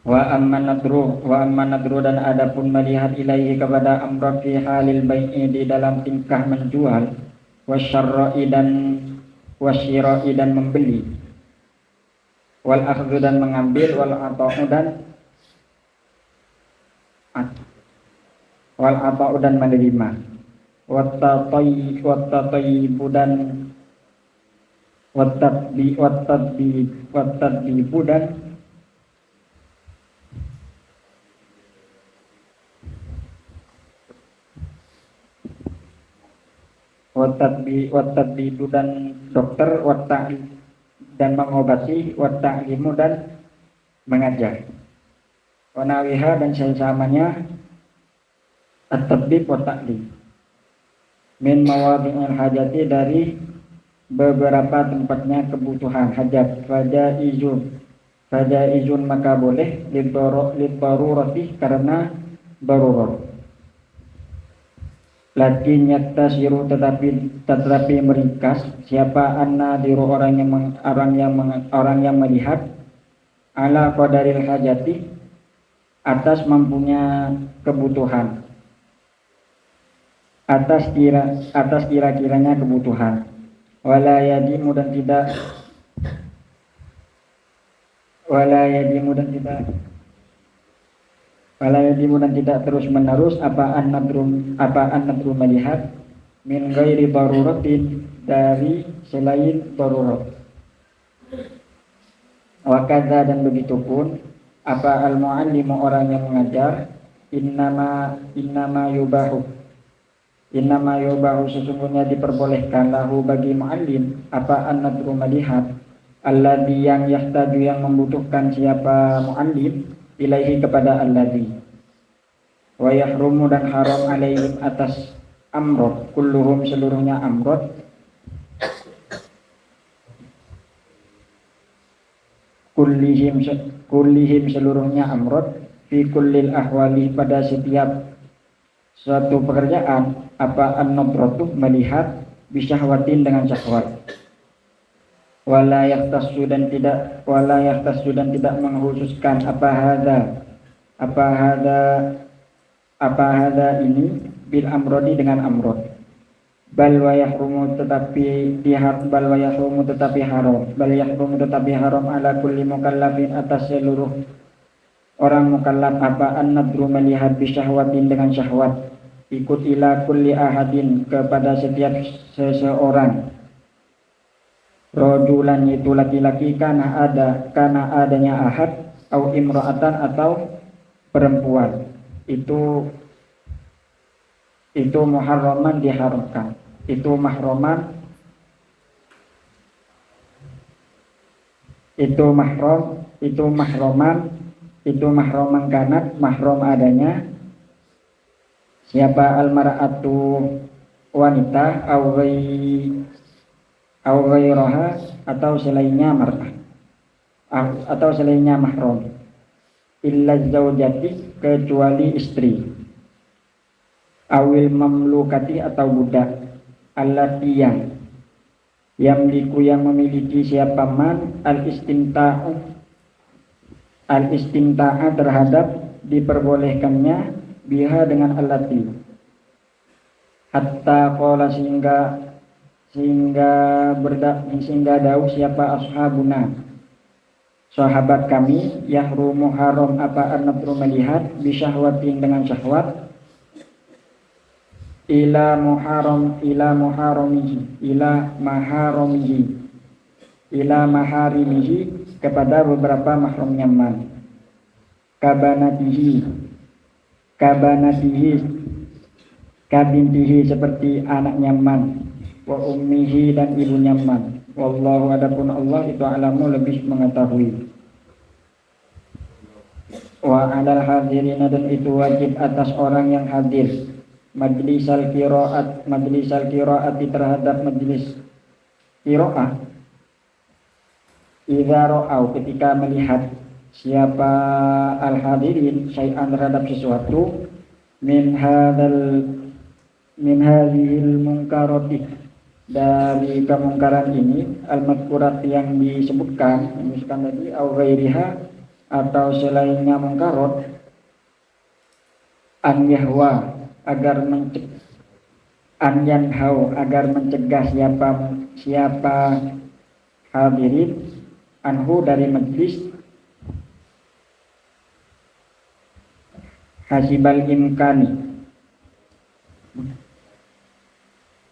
A: Wa amman nadru dan adapun melihat ilaihi kepada amrod fi halil bai'i di dalam tingkah menjual, wasyarra'i dan membeli, wal akhdhu dan mengambil, wal ata'u dan menerima, wattatayibu dan wattadbibu dan dokter, dan mengobati, watta'limu dan mengajar, wanawiha dan sesamanya, at-tabib wa ta'lim, min mawadhi'il hajati dari beberapa tempatnya kebutuhan hajat. Fajaizun maka boleh, lidarurati karena darurat. Lakin yaktasiru tetapi meringkas siapa an-nadiru orang yang melihat, ala qadaril hajati atas mampunya kebutuhan, atas kira-kiranya kebutuhan, wala yadimu dan tidak terus menerus apa an-nadru melihat, min ghairi daruratin dari selain darurat. Wa kadza dan begitu pun apa al-muallimu orang yang mengajar, innama yubahu sesungguhnya diperbolehkan lahu bagi muallim apa an-nadru melihat, alladzi yang yahtaju yang membutuhkan siapa muallim, ilaihi kepada alladzi, wa yahrumu dan haram alaihim atas amrod, kulluhum seluruhnya amrod, kullihim seluruhnya amrod, fi kullil ahwali pada setiap suatu pekerjaan, apa an-nadratu melihat, bisyahwatin dengan syahwat, wala yahtassu dan tidak mengkhususkan apa hadza ini bil amrodi dengan amrod, bal yahrumu tetapi haram ala kulli mukallafin atas seluruh orang mukallaf apa an-nadru melihat bisyahwatin dengan syahwat, ikut ila kulli ahadin kepada setiap seseorang, rojulan itu laki-laki, karena adanya ahad, au imra'atan atau perempuan, itu muharraman diharamkan, itu mahroman kanat mahrom adanya siapa almar'atu wanita, au ghairaha atau selainnya mar'ah atau selainnya mahram, illa zaujati kecuali istri, awil mamlukati atau budak, allati yang memiliki siapa man al-istimta'a terhadap diperbolehkannya biha dengan allati, hatta qala sehingga dawu siapa ashabuna sahabat kami, yahrumu haram apa an-nadru melihat, bisyahwatin dengan syahwat, ila maharimihi kepada beberapa mahramnya man, kabanatihi kabintihi seperti anaknya Man, wa ummihi dan ibunya Man. Wallahu adapun Allah itu alamu lebih mengetahui. Wa alal hadirina dan itu wajib atas orang yang hadir majlisal qiraat terhadap majlis qiraah idza ra'au ketika melihat siapa al hadirin syai'an terhadap sesuatu min hadhil munkarati dari kemungkaran ini al-madkurat yang disebutkan tadi au ghairiha atau selainnya mungkarat an yahwa agar mencegah siapa hadirin anhu dari majlis hasibal imkani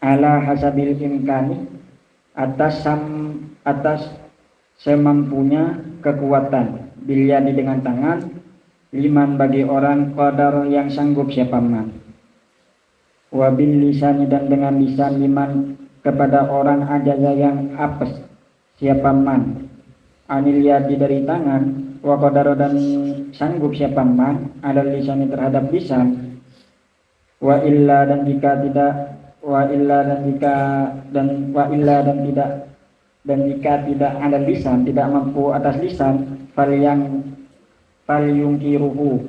A: ala hasabil imkani atas semampunya kekuatan bilyadi dengan tangan liman bagi orang qadar yang sanggup siapa man wabil lisani dan dengan lisan liman kepada orang ajaza yang apes siapa man anil yadi dari tangan wa qadar dan sanggup siapa man ada lisani terhadap lisan wa illa dan jika tidak ada lisan tidak mampu atas lisan fal yungkiruhu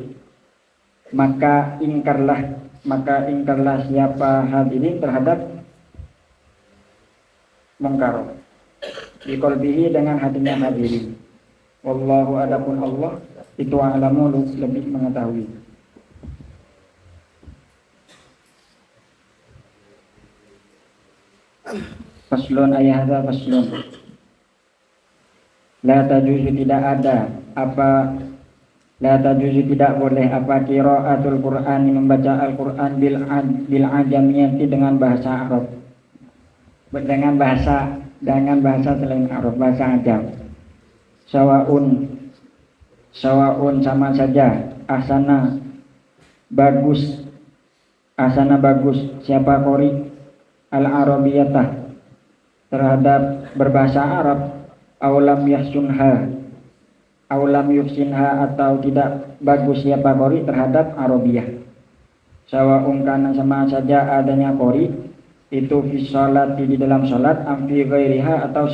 A: maka ingkarlah siapa hadirin terhadap mungkar di qalbihi dengan hatinya hadirin. Wallahu adapun Allah itu alamu lebih mengetahui. Faslun ayat hadza faslun. La tajuzu tidak boleh apa qiraatul Qur'an membaca Al-Qur'an bil ajamiyati dengan bahasa Arab. Dengan bahasa selain Arab, bahasa Ajam. Sawaun sama saja asana bagus siapa qori al-arabiyatah terhadap berbahasa Arab aulam yuhsinha atau tidak bagus siapa qori terhadap Arabiyah. Sawaun kana sama saja adanya qori itu fi sholati di dalam salat amfi ghairiha atau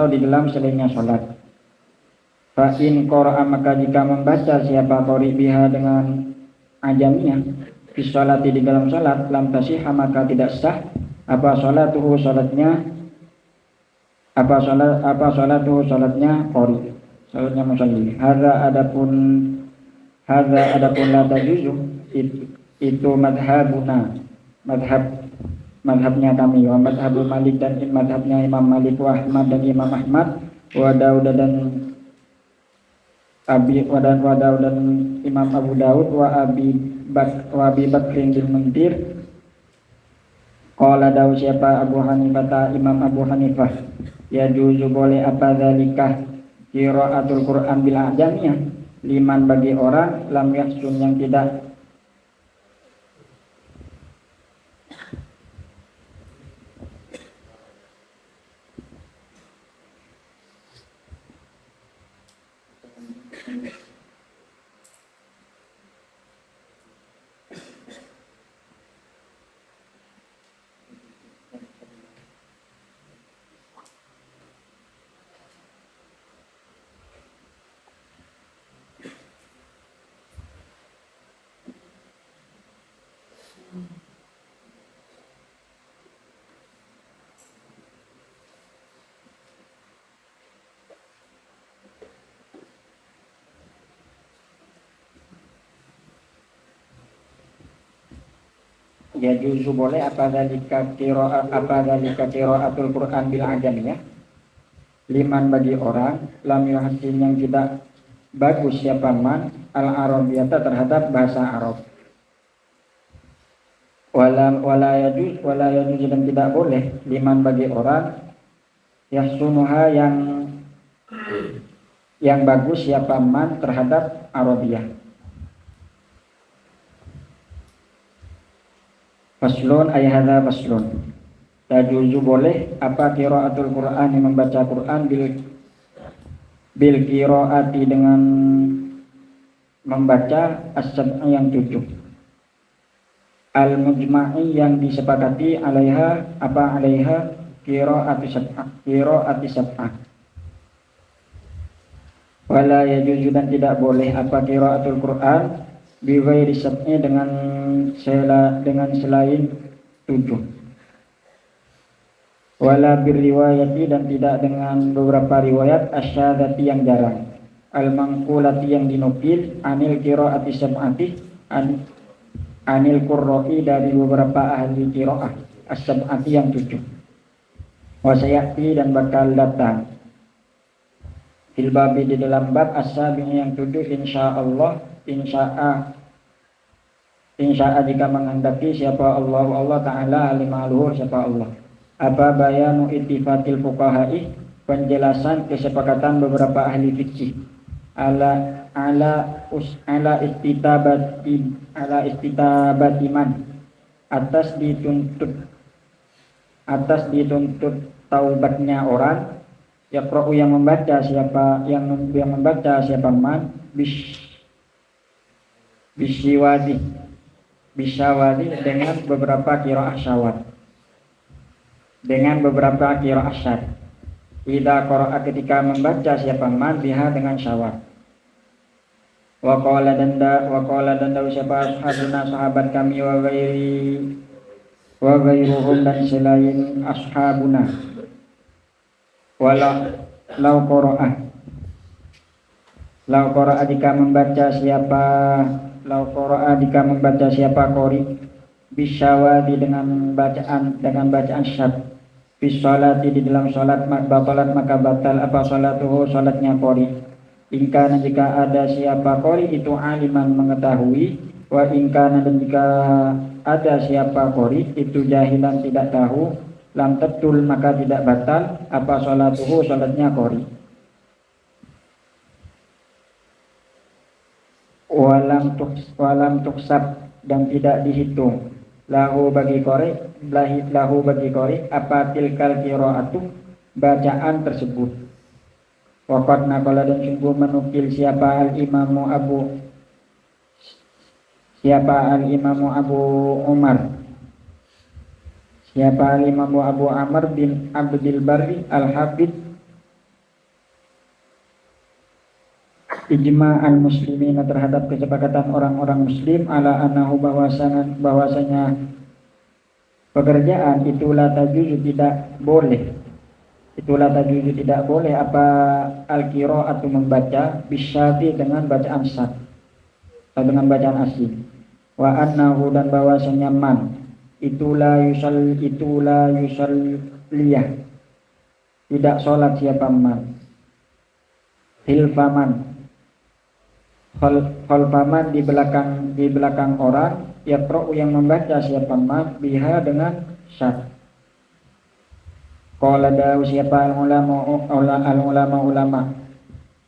A: di dalam selainnya salat. Fa in qara'a maka jika membaca siapa qori biha dengan ajamiyah fi sholati di dalam salat lam tasihha maka tidak sah apa salatuhu salatnya qori salatnya musalli. Hadza adapun la tajuzu itu madhabnya kami wa madhabul Malik dan madhabnya Imam Malik wa Ahmad dan Imam Ahmad wa Daud dan Imam Abu Daud wa Abi Bakrin bin Muntir. Qala Daud siapa Abu Hanifah Imam Abu Hanifah ya juzu boleh apa zalikah qiraatul Qur'an bil ajamiyah liman bagi orang lam yahsun yang tidak ya juzu boleh apa dalika qiraatul Qur'an bil ajamiyah liman bagi orang lam yuhsin yang tidak bagus siapa man al arabiyata terhadap bahasa Arab. Wala yajuz dan tidak boleh liman bagi orang yahsunuha yang bagus siapa man terhadap Arabiyah. Faslun ay hadza faslun. Tajuzu boleh apa qiraatul Qur'an, yang membaca Quran bil qiraati dengan membaca as-sab'i yang 7. Al mujma'i yang disepakati alaiha qiraati sab'ah. Wala yajuzu dan tidak boleh apa qiraatul Quran bi ghairi sab'i dengan selain 7. Wala birriwayati dan tidak dengan beberapa riwayat asyadati yang jarang, al mangqulati yang dinukil, anil qiraati sab'ati anil qurra'i dari beberapa ahli qiraah as-sab'ati yang 7. Wa sayati dan bakal datang fil babi di dalam bab as-sabi yang 7 insyaallah, insya'a jika menghendaki siapa Allah Ta'ala alimaluhur siapa Allah. Apa bayanu ittifaqil fuqaha'i, penjelasan kesepakatan beberapa ahli fikih ala istitabati man, atas dituntut taubatnya orang, yaqra'u yang membaca siapa man bisyawadi dengan beberapa qiraah syawad, dengan beberapa qiraah syad. Idza qara'a ketika membaca siapa man biha dengan syawad. Wa qala danda siapa ashabuna sahabat kami wa ghairuhum dan selain ashabuna. Wala lau qara'a jika membaca siapa qori bisyawadi dengan bacaan syad fi sholati di dalam sholat batalat maka batal apa sholatuhu sholatnya qori. Ingkana jika ada siapa qori itu aliman mengetahui, wa ingkana dan jika ada siapa qori itu jahilan tidak tahu, lam tetul maka tidak batal apa sholatuhu sholatnya qori. Walam tuksab dan tidak dihitung lahu bagi qori apa tilkal qiraatu bacaan tersebut. Waqad naqala dan sungguh menukil siapa al-imamu Abu Amr bin Abdul Barri al-Hafidh ijma' al-muslimin terhadap kesepakatan orang-orang muslim ala annahu bahwasanya pekerjaan itulah tajuzu tidak boleh apa al-qira'atu membaca bisyati dengan bacaan syad atau dengan bacaan asli, wa annahu dan bahwasanya man itulah yusalliyah tidak sholat siapa man khalfaman di belakang orang, yaqra'u yang membaca siapa man biha dengan syad. Qala dawu siapa ulama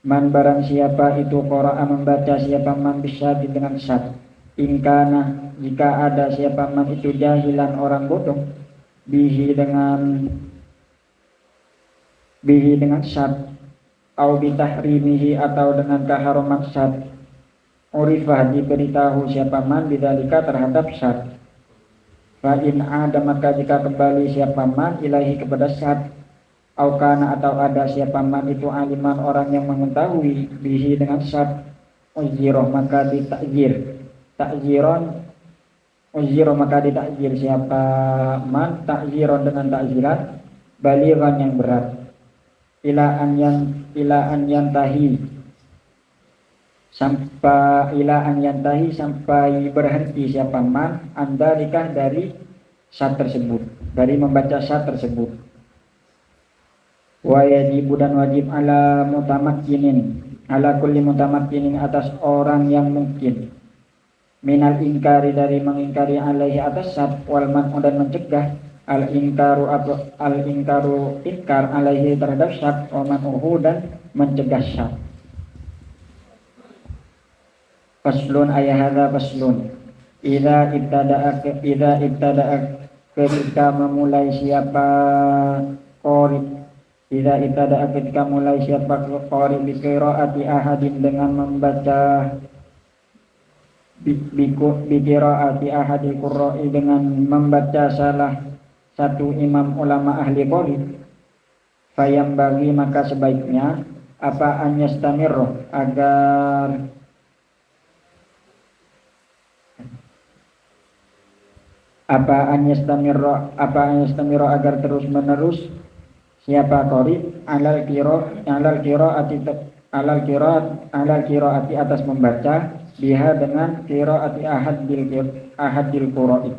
A: man barang siapa itu qara'a membaca siapa man bisyad dengan syad. Ingkana jika ada siapa man itu jahilan orang bodoh bihi dengan syad, au bitahrimihi atau dengan keharaman syad, urifah diberitahu siapa man bidzalika terhadap syad. Fa in ada maka jika kembali siapa man ilahi kepada syad, au kana atau ada siapa man itu aliman orang yang mengetahui bihi dengan syad, uziro maka ditakzir siapa man takziron dengan takziran balighan yang berat, ila an yantahi sampai berhenti siapa man andalika dari syad tersebut, dari membaca syad tersebut. Wa yajibu dan wajib ala kulli mutamakkinin atas orang yang mungkin minal ingkari dari mengingkari alaihi atas syad, wal man'u dan mencegah al ingkaru inkar alaihi terhadap syad, wa man'uhu dan mencegah syad. Faslun ayahadha faslun. Idza ibtada'a ketika memulai siapa qari. Idza ibtada'a ketika mulai siapa qari bi qiraati ahadin dengan membaca bi qiraati ahadil qurra'i dengan membaca salah satu imam ulama ahli qari. Fayam bagi maka sebaiknya apa an yastamirro agar agar terus menerus siapa qari alal qiraati atas membaca biha dengan qiraati ahadil qura'i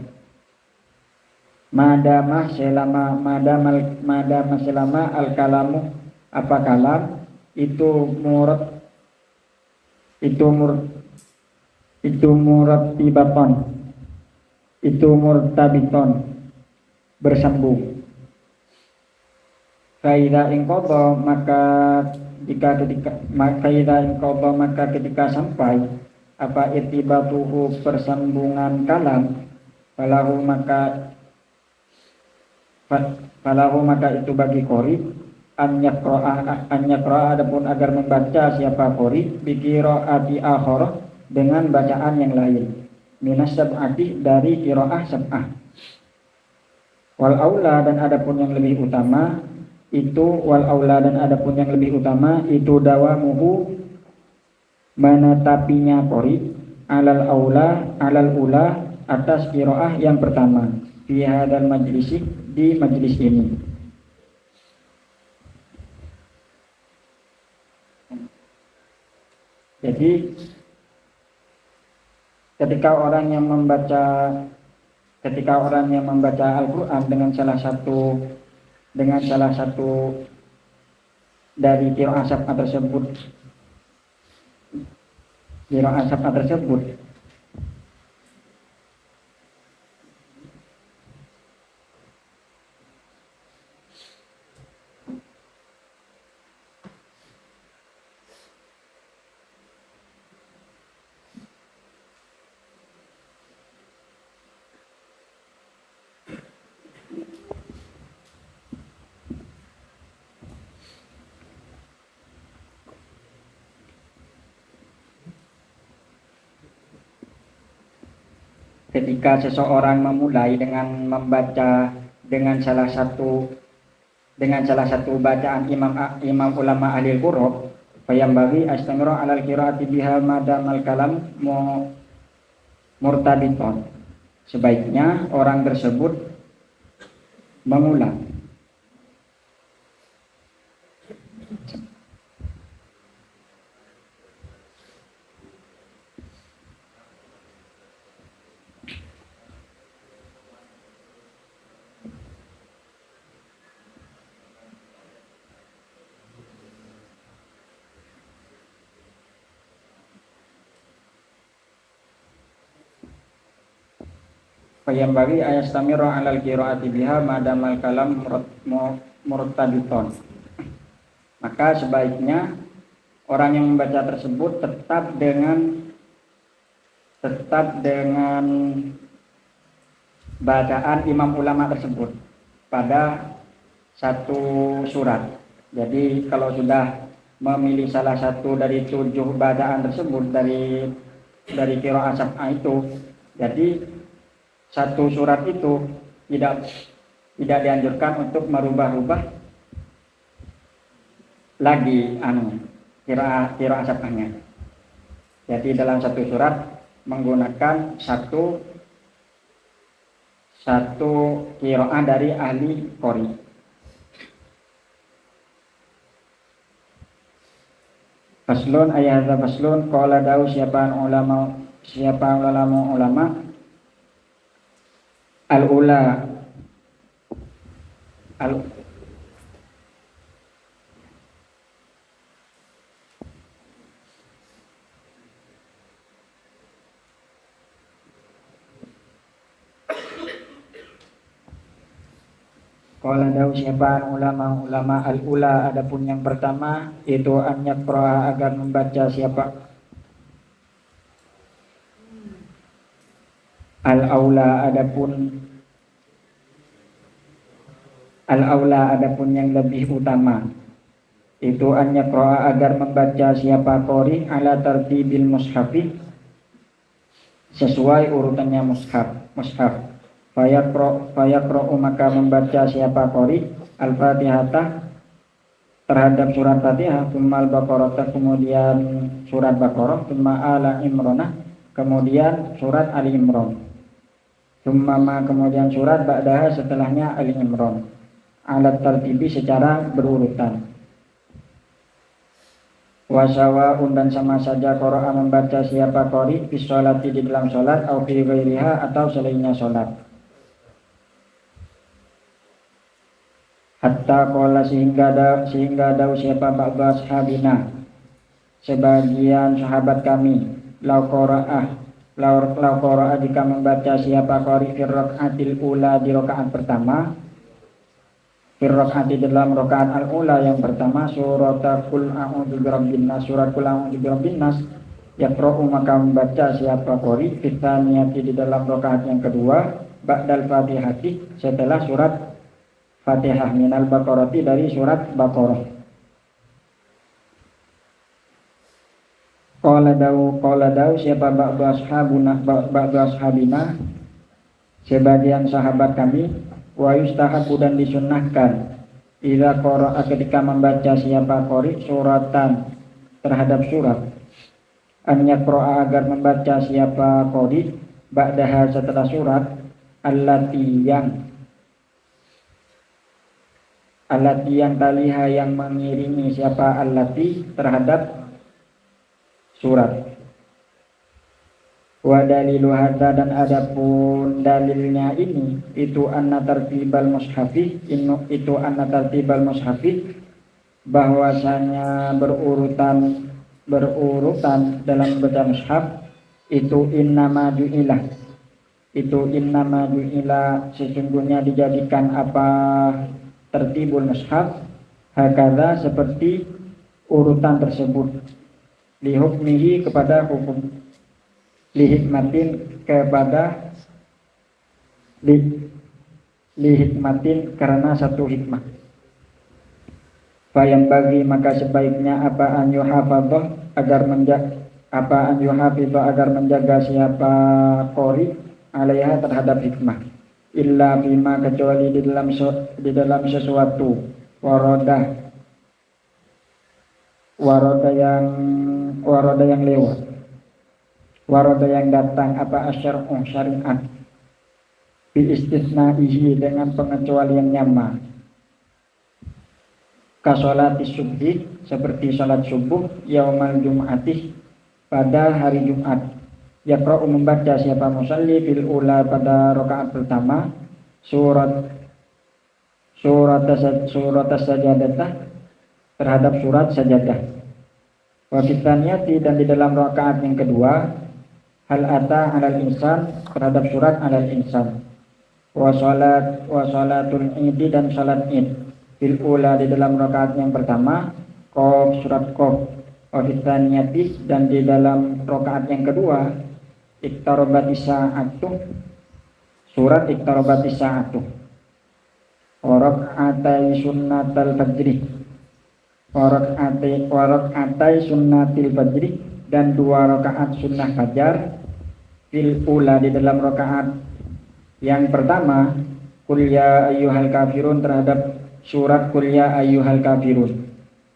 A: madama selama al kalamu apa kalam itu murtabiton bersambung. Faida inqadha maka ketika sampai apa irtibatuhu persambungan kalam falahu maka itu bagi qari an yaqra'a adapun agar membaca siapa qari bi qiraati akhar dengan bacaan yang lain minas sab'ati dari qiraah sab'ah. Wal aula dan adapun yang lebih utama itu dawamuhu menetapinya qari alal ula atas qiraah yang pertama fi hadzal majlisi di majlis ini. Jadi ketika orang yang membaca Al-Qur'an dengan salah satu dari qiraah sab'ah tersebut ketika seseorang memulai dengan membaca dengan salah satu bacaan imam ulama ahli qurra fayam bagi astamira alal qiraati biha madamal kalam murtabiton. Sebaiknya orang tersebut mengulang Fayam bagi ayastamiro alal qiraati biha madamal kalam murtabiton. Maka sebaiknya orang yang membaca tersebut tetap dengan bacaan imam ulama tersebut pada satu surat. Jadi kalau sudah memilih salah satu dari 7 bacaan tersebut dari qiraah sab'ah itu, jadi satu surat itu tidak dianjurkan untuk merubah-rubah lagi qiraah sab'ahnya. Jadi dalam satu surat menggunakan satu qiraah dari ahli qari. Faslun ayat faslun qala dawu siapa ulama al-ula Qala dawu siapa ulama al-ula adapun yang pertama itu an yaqra agar membaca siapa Al-aula adapun yang lebih utama itu an yaqra'a agar membaca siapa qori ala tartibil mushafi sesuai urutannya mushaf. Fayaqra'u maka membaca siapa qori al-Fatihah terhadap surat Fatihah, tsumma al-Baqarah kemudian surat Baqarah, tsumma ala Imran kemudian surat Ali Imran, tsumma ma kemudian surat ba'daha setelahnya Ali Imran, alat tartibi secara berurutan. Wasawaun dan sama saja qara'a membaca siapa qori fi sholati di dalam sholat atau fi ghairiha atau selainnya sholat. Hatta qala sehingga dawu siapa ba'du ashabina sebagian sahabat kami lau qara'a jika membaca siapa qori fi rakaatil ula di rakaat pertama, fi rakaat dalam rakaat al-ula yang pertama surat qul a'udzu birabbin nas, surat qul a'udzu birabbin nas, yaqra'u maka membaca siapa qori fi tsaniyati di dalam rakaat yang kedua ba'dal fatihati setelah surat Fatihah minal Baqarati dari surat Baqarah. Qala dawu siapa ba'du ashabina sebagian sahabat kami wa yustahabu dan disunnahkan idza qara'a ketika membaca siapa qori suratan terhadap surat an yaqra'a agar membaca siapa qori ba'daha setelah surat allati yang taliha yang mengiringi siapa allati terhadap surat. Wa dalilu hadza dan adapun dalilnya ini itu anna tartibal mushafi bahwasanya berurutan dalam baca mushaf itu innama ju'ilah sesungguhnya dijadikan apa tertibul mushaf hakadha seperti urutan tersebut lihukmihi kepada hukum lihikmatin karena satu hikmah. Fayam bagi maka sebaiknya apa an yuhafadhah agar menjaga siapa qori alaiha terhadap hikmah illa bima kecuali di dalam sesuatu waroda yang lewat, waroda yang datang apa asyar'u syariat bi istisna'ihi dengan pengecualian nyama ka sholati subhi seperti salat subuh yaumal jum'ati pada hari Jumat. Yaqra'u membaca siapa musalli fil ula pada rakaat pertama surat sajadah terhadap surat sajadah. Wa fitaniyati dan di dalam rakaat yang kedua hal ata 'alal insan terhadap surat 'alal insan. Wa shalatul idi dan salat id fil ula di dalam rakaat yang pertama qaf surat qaf. Wa fitaniyati dan di dalam rakaat yang kedua iqtarabatis sa'atu surat iqtarabatis sa'atu wa rak'atai sunnatal fajri wa rak'atai sunnatil fajri dan 2 rakaat sunnah fajar fil ula di dalam rakaat yang pertama qul ya ayyuhal kafirun terhadap surat qul ya ayyuhal kafirun.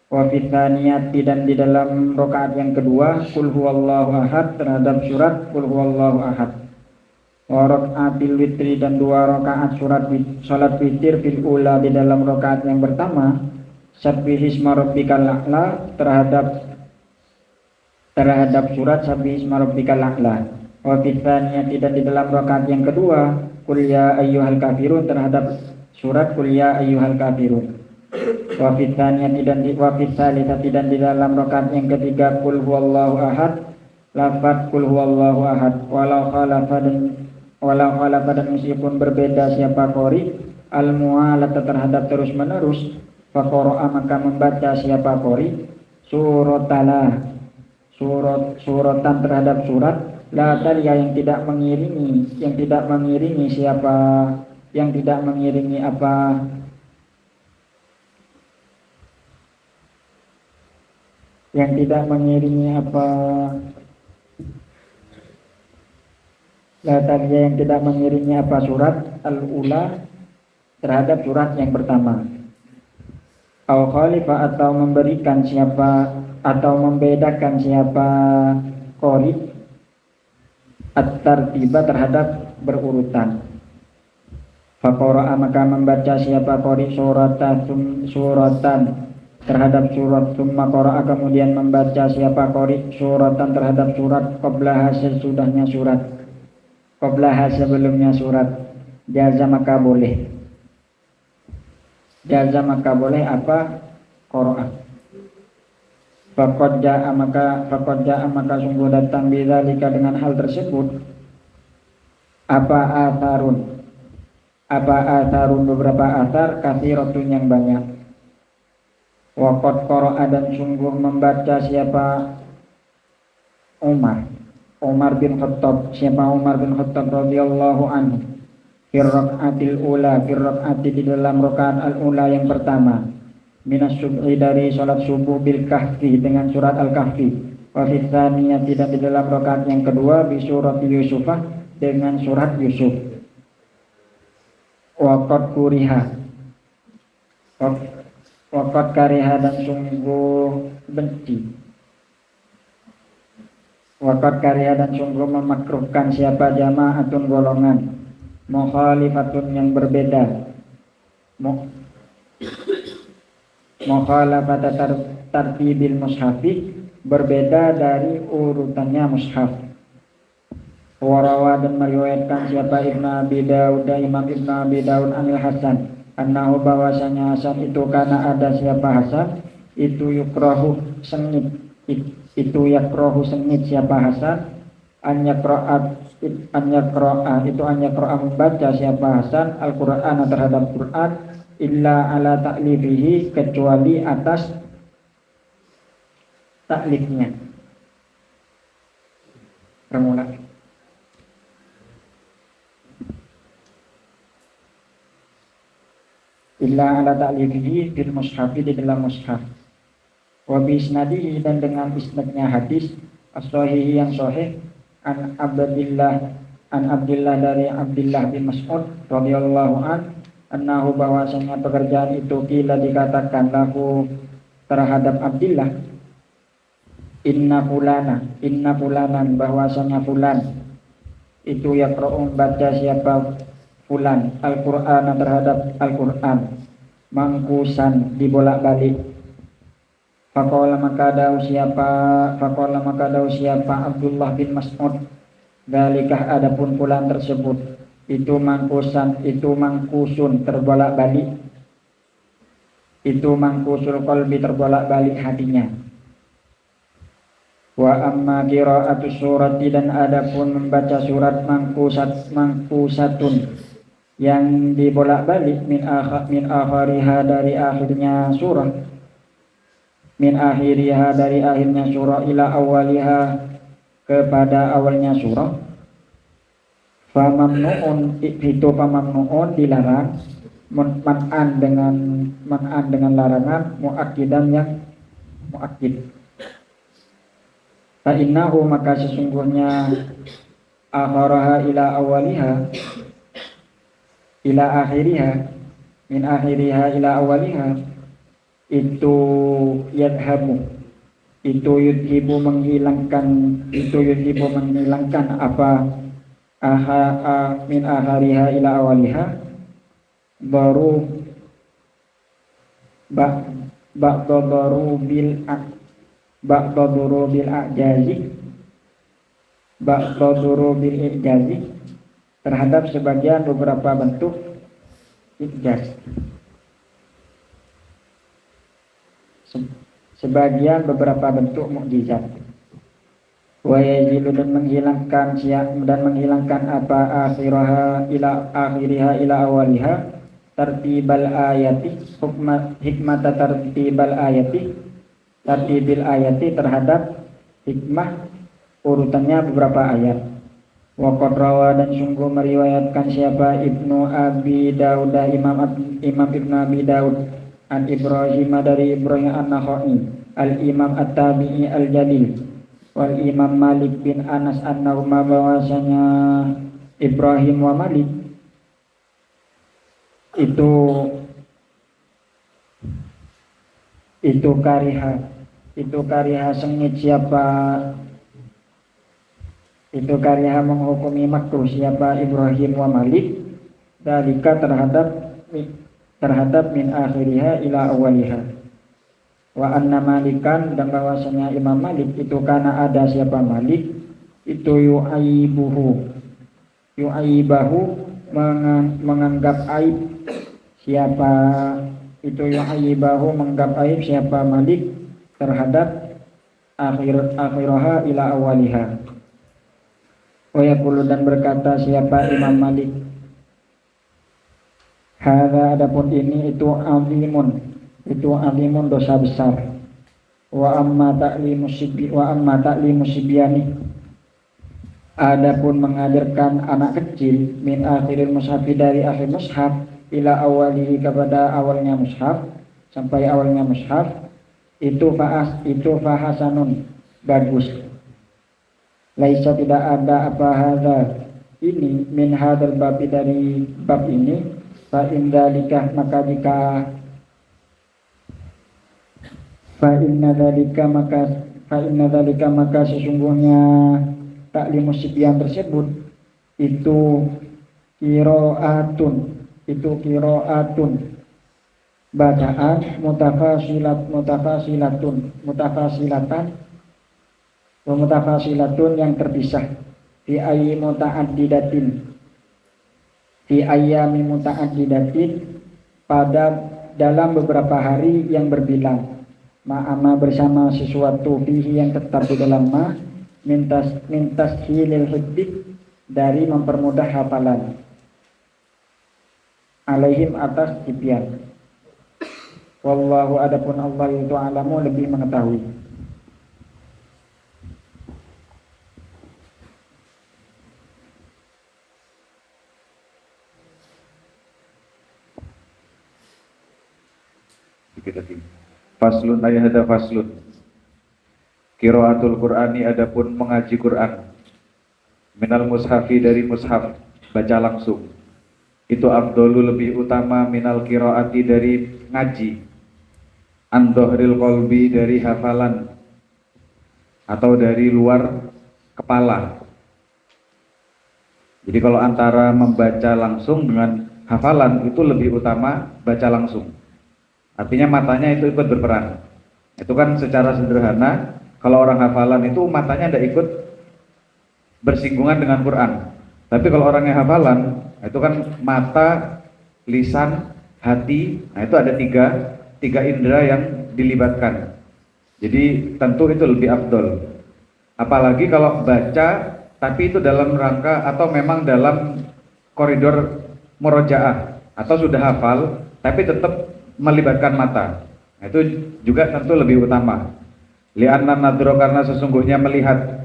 A: Wa fithaniyati dan di dalam rakaat yang kedua qul huwallahu ahad terhadap surat qul huwallahu ahad. Wa rakaatil witri dan 2 rakaat salat witir fil ula di dalam rakaat yang pertama sabbihisma rabbikal a'la terhadap surat sabbihisma rabbikal a'la. Wa fithaniyati dan di dalam rakaat yang kedua qul ya ayyuhal kafirun terhadap surat qul ya ayyuhal kafirun. Wa fitsaniyati dan di dalam rakaat yang ketiga qul huwallahu ahad lafaz qul huwallahu ahad walau khalafa dan meskipun berbeda siapa qori al mu'alata terhadap terus menerus fa qara'a maka membaca siapa qori suratan terhadap surat La talia yang tidak mengiringi siapa, yang tidak mengiringi apa, yang tidak mengiringi apa, la talia yang tidak mengiringi apa surat al-ula terhadap surat yang pertama. Au khalifa atau memberikan siapa atau membedakan siapa qori at-tartiba terhadap berurutan. Faqara'a maka membaca siapa qori suratan terhadap surat, summa qara'a kemudian membaca siapa qori suratan terhadap surat qablaha sesudahnya surat, qablaha sebelumnya surat, jaza maka boleh apa qara'a. Faqad ja'a maka sungguh datang bidzalika dengan hal tersebut apa atharun beberapa athar katsiratun yang banyak. Waqad qara'a dan sungguh membaca siapa Umar bin Khattab radhiyallahu anhu fi raq'ati di dalam rakaat al-ula yang pertama, minas subhi dari salat subuh bil kahfi dengan surat al-kahfi, wa fi tsaniyati dan di dalam rakaat yang kedua bi surat Yusufah dengan surat Yusuf. Waqad kariha dan sungguh benci, waqad kariha dan sungguh memakruhkan siapa jama'atun golongan, mukhalifatun yang berbeda, mukhalafat tartibil mushafi berbeda dari urutannya mushaf. Warawa dan meriwayatkan siapa Ibnu Abi Daud, Imam Ibnu Abi Daud anil Hasan, annahu bahwasanya Hasan itu karena ada siapa Hasan itu yakrahu sengit siapa Hasan an yaqra'a membaca siapa Hasan Al-Qur'an terhadap Quran illa ala ta'lifihi kecuali atas taklifnya. Remula illa ala ta'lifihi bil mushafi di dalam mushaf, wa bi isnadihi dan dengan isnadnya hadis as-sahih yang sahih an Abdillah dari Abdillah bin Mas'ud radhiyallahu an annahu bahwasanya pekerjaan itu kila dikatakan lahu terhadap Abdillah inna fulanan bahwasanya fulan itu yaqra'u baca siapa fulan Al-Qur'an terhadap Al-Qur'an mangkusan dibolak-balik. Faqala maka dawu siapa Abdullah bin Mas'ud dalikah adapun fulan tersebut itu mangkusun terbolak-balik, itu mangkusul qalbi terbolak-balik hatinya. Wa amma qira'atu surati dan adapun membaca surat mangkusatun yang dibolak-balik min akhiriha dari akhirnya surah, dari akhirnya surah ila awaliha kepada awalnya surah. Famamnu'un dilarang, man'an dengan larangan, mu'akkidan yang mu'akkid. Fa innahu maka sesungguhnya akharaha ila awaliha ila akhiriha min akhiriha ila awaliha itu yadhabu yudhibu menghilangkan apa min akhiriha ila awaliha baru ba'dadu bil ijazi terhadap sebagian beberapa bentuk ijaz, sebagian beberapa bentuk mukjizat. Wa yazilu dan menghilangkan apa akhiriha ila awaliha tartibal ayati hikmata tartibil ayati terhadap hikmah urutannya beberapa ayat. Wa qad rawa dan sungguh meriwayatkan siapa Ibnu Abi Daud, Imam Ibnu Abi Daud, an Ibrahim dari Ibrahim an-Nakhai, al-Imam at-Tabi'i al-Jalil, wal Imam Malik bin Anas annahuma bahwasanya Ibrahim wa Malik itu kariha sengit siapa itu kariha menghukumi makruh siapa Ibrahim wa Malik dalika terhadap min akhiriha ila awaliha. Wa anna Malikan dan bahwasanya Imam Malik itu karena ada siapa Malik itu yu'aibahu menganggap aib siapa itu yu'aibahu menganggap aib siapa Malik terhadap akhiraha ila awaliha. Wa yaqulu dan berkata siapa Imam Malik, hadza adapun ini itu alimun dosa besar. Wa amma ta'limu sibyani adapun mengajarkan anak kecil min akhiril mushafi dari akhir mushaf ila awalihi kepada awalnya mushaf sampai awalnya mushaf itu fahasanun bagus. Laisa tidak ada apa hadza ini min hadzal babi dari bab ini fa indalika maka sesungguhnya taklimus sibyan tersebut itu qiraatun bacaan mutafasilatun yang terpisah fi ayyami mutaaddidatin pada dalam beberapa hari yang berbilang ma'ama bersama sesuatu fihi yang tetap di dalam mintas hilil hibdik dari mempermudah hafalan alaihim atas tibyan. Wallahu adapun Allah itu alamu lebih mengetahui.
C: Faslun ayat faslun. Qiraatul Qur'ani adapun mengaji Quran. Minal mushafi dari mushaf baca langsung. Itu afdolu lebih utama minal qiraati dari ngaji. An dhahril qalbi dari hafalan atau dari luar kepala. Jadi kalau antara membaca langsung dengan hafalan itu lebih utama baca langsung. Artinya matanya itu ikut berperan. Itu kan secara sederhana, kalau orang hafalan itu matanya tidak ikut bersinggungan dengan Quran. Tapi kalau orangnya hafalan, itu kan mata, lisan, hati, nah itu ada tiga indera yang dilibatkan. Jadi tentu itu lebih afdol. Apalagi kalau baca, tapi itu dalam rangka atau memang dalam koridor murojaah atau sudah hafal, tapi tetap melibatkan mata. Nah, itu juga tentu lebih utama. Li'anna nadro karena sesungguhnya melihat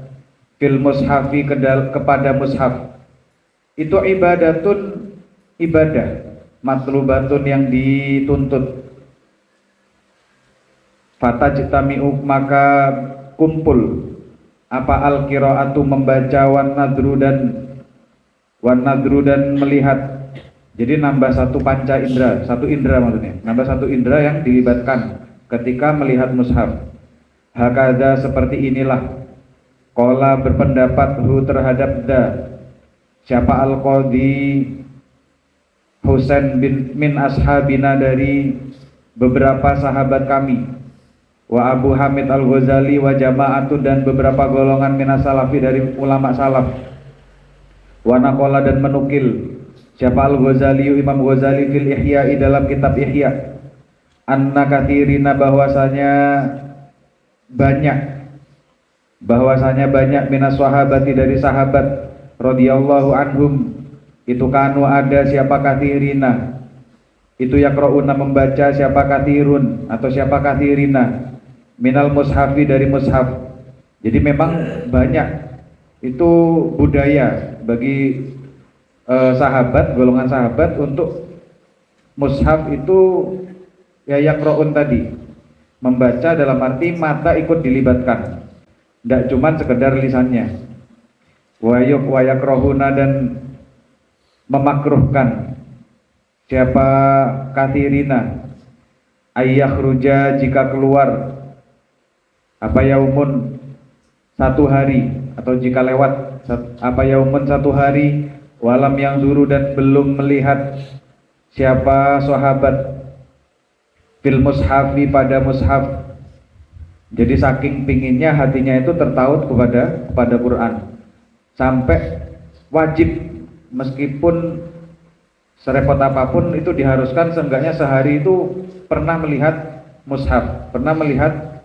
C: fil mushafi kepada mushaf itu ibadah matlubatun yang dituntut. Fatajtami'u maka kumpul apa al-qiraatu membaca wan nadru dan melihat. Jadi nambah satu panca indera, satu indera maksudnya, nambah satu indera yang dilibatkan ketika melihat mushaf. Hakada seperti inilah qala berpendapat hu terhadap siapa al-qadhi Husain min ashabina dari beberapa sahabat kami, wa Abu Hamid al-Ghazali wa jama'atu dan beberapa golongan minas salafi dari ulama salaf, wa naqala dan menukil siapa al-Ghazali Imam Ghazali fil Ihya'i dalam kitab Ihya anna kathirina bahwasanya banyak minas sahabati dari sahabat radhiyallahu anhum itu kanu ada siapa kathirina itu yaqrauna membaca siapa kathirun atau siapa kathirina minal mushafi dari mushaf. Jadi memang banyak itu budaya bagi sahabat, golongan sahabat untuk mushaf itu ya yaqra'un tadi, membaca dalam arti mata ikut dilibatkan, tidak cuma sekedar lisannya. Wa yaqra'una, dan memakruhkan siapa kathirina ayyakhruja, jika keluar, apa yaumun, satu hari, atau jika lewat apa yaumun, satu hari, walam yang zuru, dan belum melihat siapa sahabat fil mushafi, pada mushaf. Jadi saking pinginnya hatinya itu tertaut kepada Quran, sampai wajib meskipun serepot apapun itu diharuskan seenggaknya sehari itu pernah melihat mushaf, pernah melihat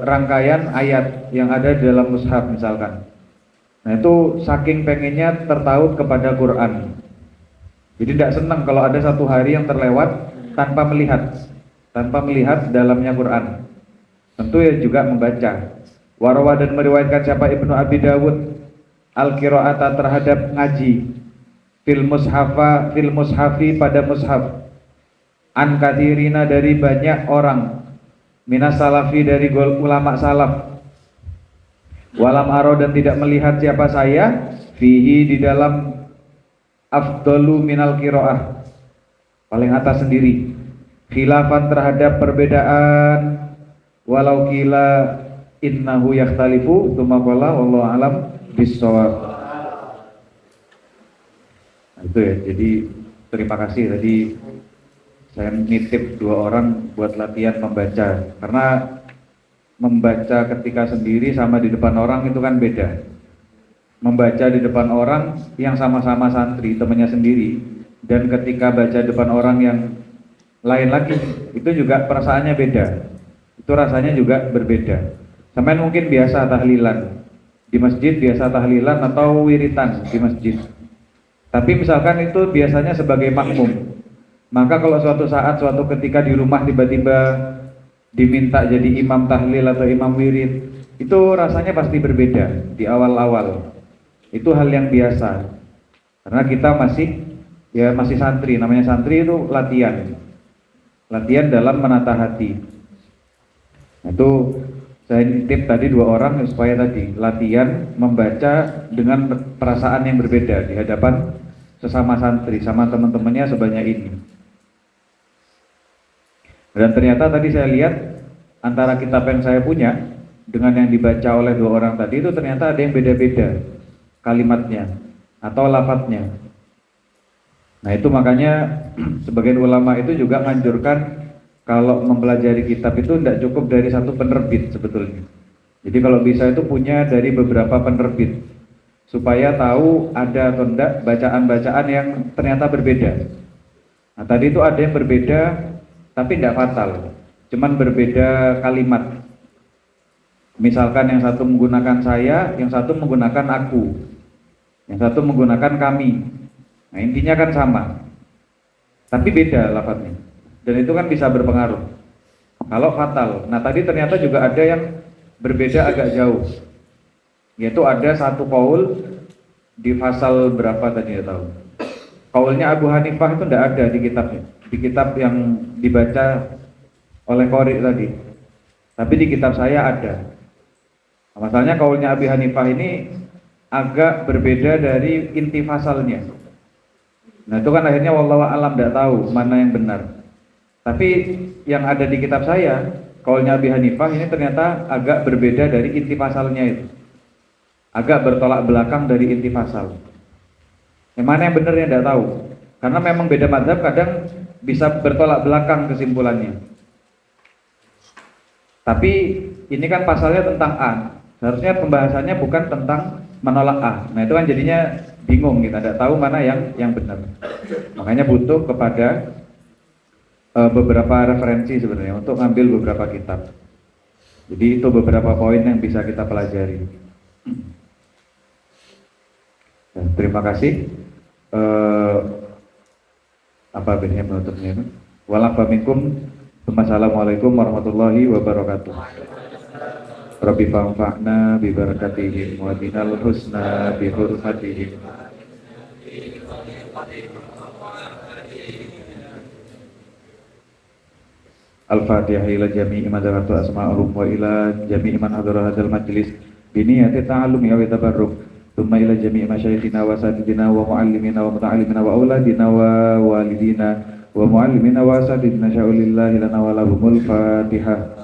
C: rangkaian ayat yang ada di dalam mushaf misalkan. Nah itu saking pengennya tertaut kepada Quran. Jadi tidak senang kalau ada satu hari yang terlewat tanpa melihat dalamnya Quran. Tentu ya juga membaca. Warawa, dan meriwayatkan siapa Ibnu Abi Dawud al-qira'ata, terhadap ngaji fil mushafi, pada mushaf, an kathirina, dari banyak orang, minas salafi, dari ulama salaf, walam aro, dan tidak melihat siapa saya, fihi, di dalam afdalu minal qira'ah, paling atas sendiri, khilafan, terhadap perbedaan, walau kila innahu yakhtalifu, tsumma qala wallahu alam bissawab. Nah, itu ya, jadi terima kasih tadi saya nitip 2 orang buat latihan membaca, karena membaca ketika sendiri sama di depan orang itu kan beda. Membaca di depan orang yang sama-sama santri, temannya sendiri, dan ketika baca depan orang yang lain lagi, itu juga perasaannya beda, itu rasanya juga berbeda. Sampai mungkin biasa tahlilan di masjid, biasa tahlilan atau wiritan di masjid, tapi misalkan itu biasanya sebagai makmum. Maka kalau suatu saat, suatu ketika di rumah tiba-tiba diminta jadi imam tahlil atau imam wirid, itu rasanya pasti berbeda di awal-awal. Itu hal yang biasa, karena kita masih santri. Namanya santri itu latihan dalam menata hati. Nah, itu saya nitip tadi 2 orang supaya tadi latihan membaca dengan perasaan yang berbeda di hadapan sesama santri, sama teman-temannya sebanyak ini. Dan ternyata tadi saya lihat antara kitab yang saya punya dengan yang dibaca oleh 2 orang tadi itu ternyata ada yang beda-beda kalimatnya atau lafadznya. Nah itu makanya sebagian ulama itu juga menganjurkan kalau mempelajari kitab itu tidak cukup dari satu penerbit sebetulnya. Jadi kalau bisa itu punya dari beberapa penerbit, supaya tahu ada atau tidak bacaan-bacaan yang ternyata berbeda. Nah tadi itu ada yang berbeda tapi tidak fatal, cuman berbeda kalimat. Misalkan yang satu menggunakan saya, yang satu menggunakan aku, yang satu menggunakan kami. Nah intinya kan sama, tapi beda lafadznya. Dan itu kan bisa berpengaruh kalau fatal. Nah tadi ternyata juga ada yang berbeda agak jauh, yaitu ada satu qaul di pasal berapa tadi ya tahu. Qaulnya Abu Hanifah itu tidak ada di kitabnya, di kitab yang dibaca oleh Qori tadi, tapi di kitab saya ada. Masalahnya qaulnya Abu Hanifah ini agak berbeda dari inti pasalnya. Nah itu kan akhirnya wallahu alam tidak tahu mana yang benar. Tapi yang ada di kitab saya, qaulnya Abi Hanifah ini ternyata agak berbeda dari inti pasalnya itu. Agak bertolak belakang dari inti pasal. Yang mana yang benar ya tidak tahu. Karena memang beda mazhab kadang bisa bertolak belakang kesimpulannya. Tapi ini kan pasalnya tentang A. Seharusnya pembahasannya bukan tentang menolak A. Nah itu kan jadinya bingung, kita tidak tahu mana yang benar. Makanya butuh kepada beberapa referensi sebenarnya untuk ngambil beberapa kitab. Jadi itu beberapa poin yang bisa kita pelajari. Ya, terima kasih. Apa bedanya menutupnya? Wassalamualaikum warahmatullahi wabarakatuh. Rabbi fanfa'na bi barakatihim wa dinal husna bi hurmatihim. Al-Fatihah ila jami'i man dzakatu asma'ahum wa ila jami'i man hadara hadzal majlis bi niyati ta'allumi wa tabarruk. Thumma ila jami'i masyayikhina wa asatidina wa muallimina wa muta'allimina wa auladina wa walidina wa muallimina wa asatidina sya'ulillahi lana wa lahumul Fatihah.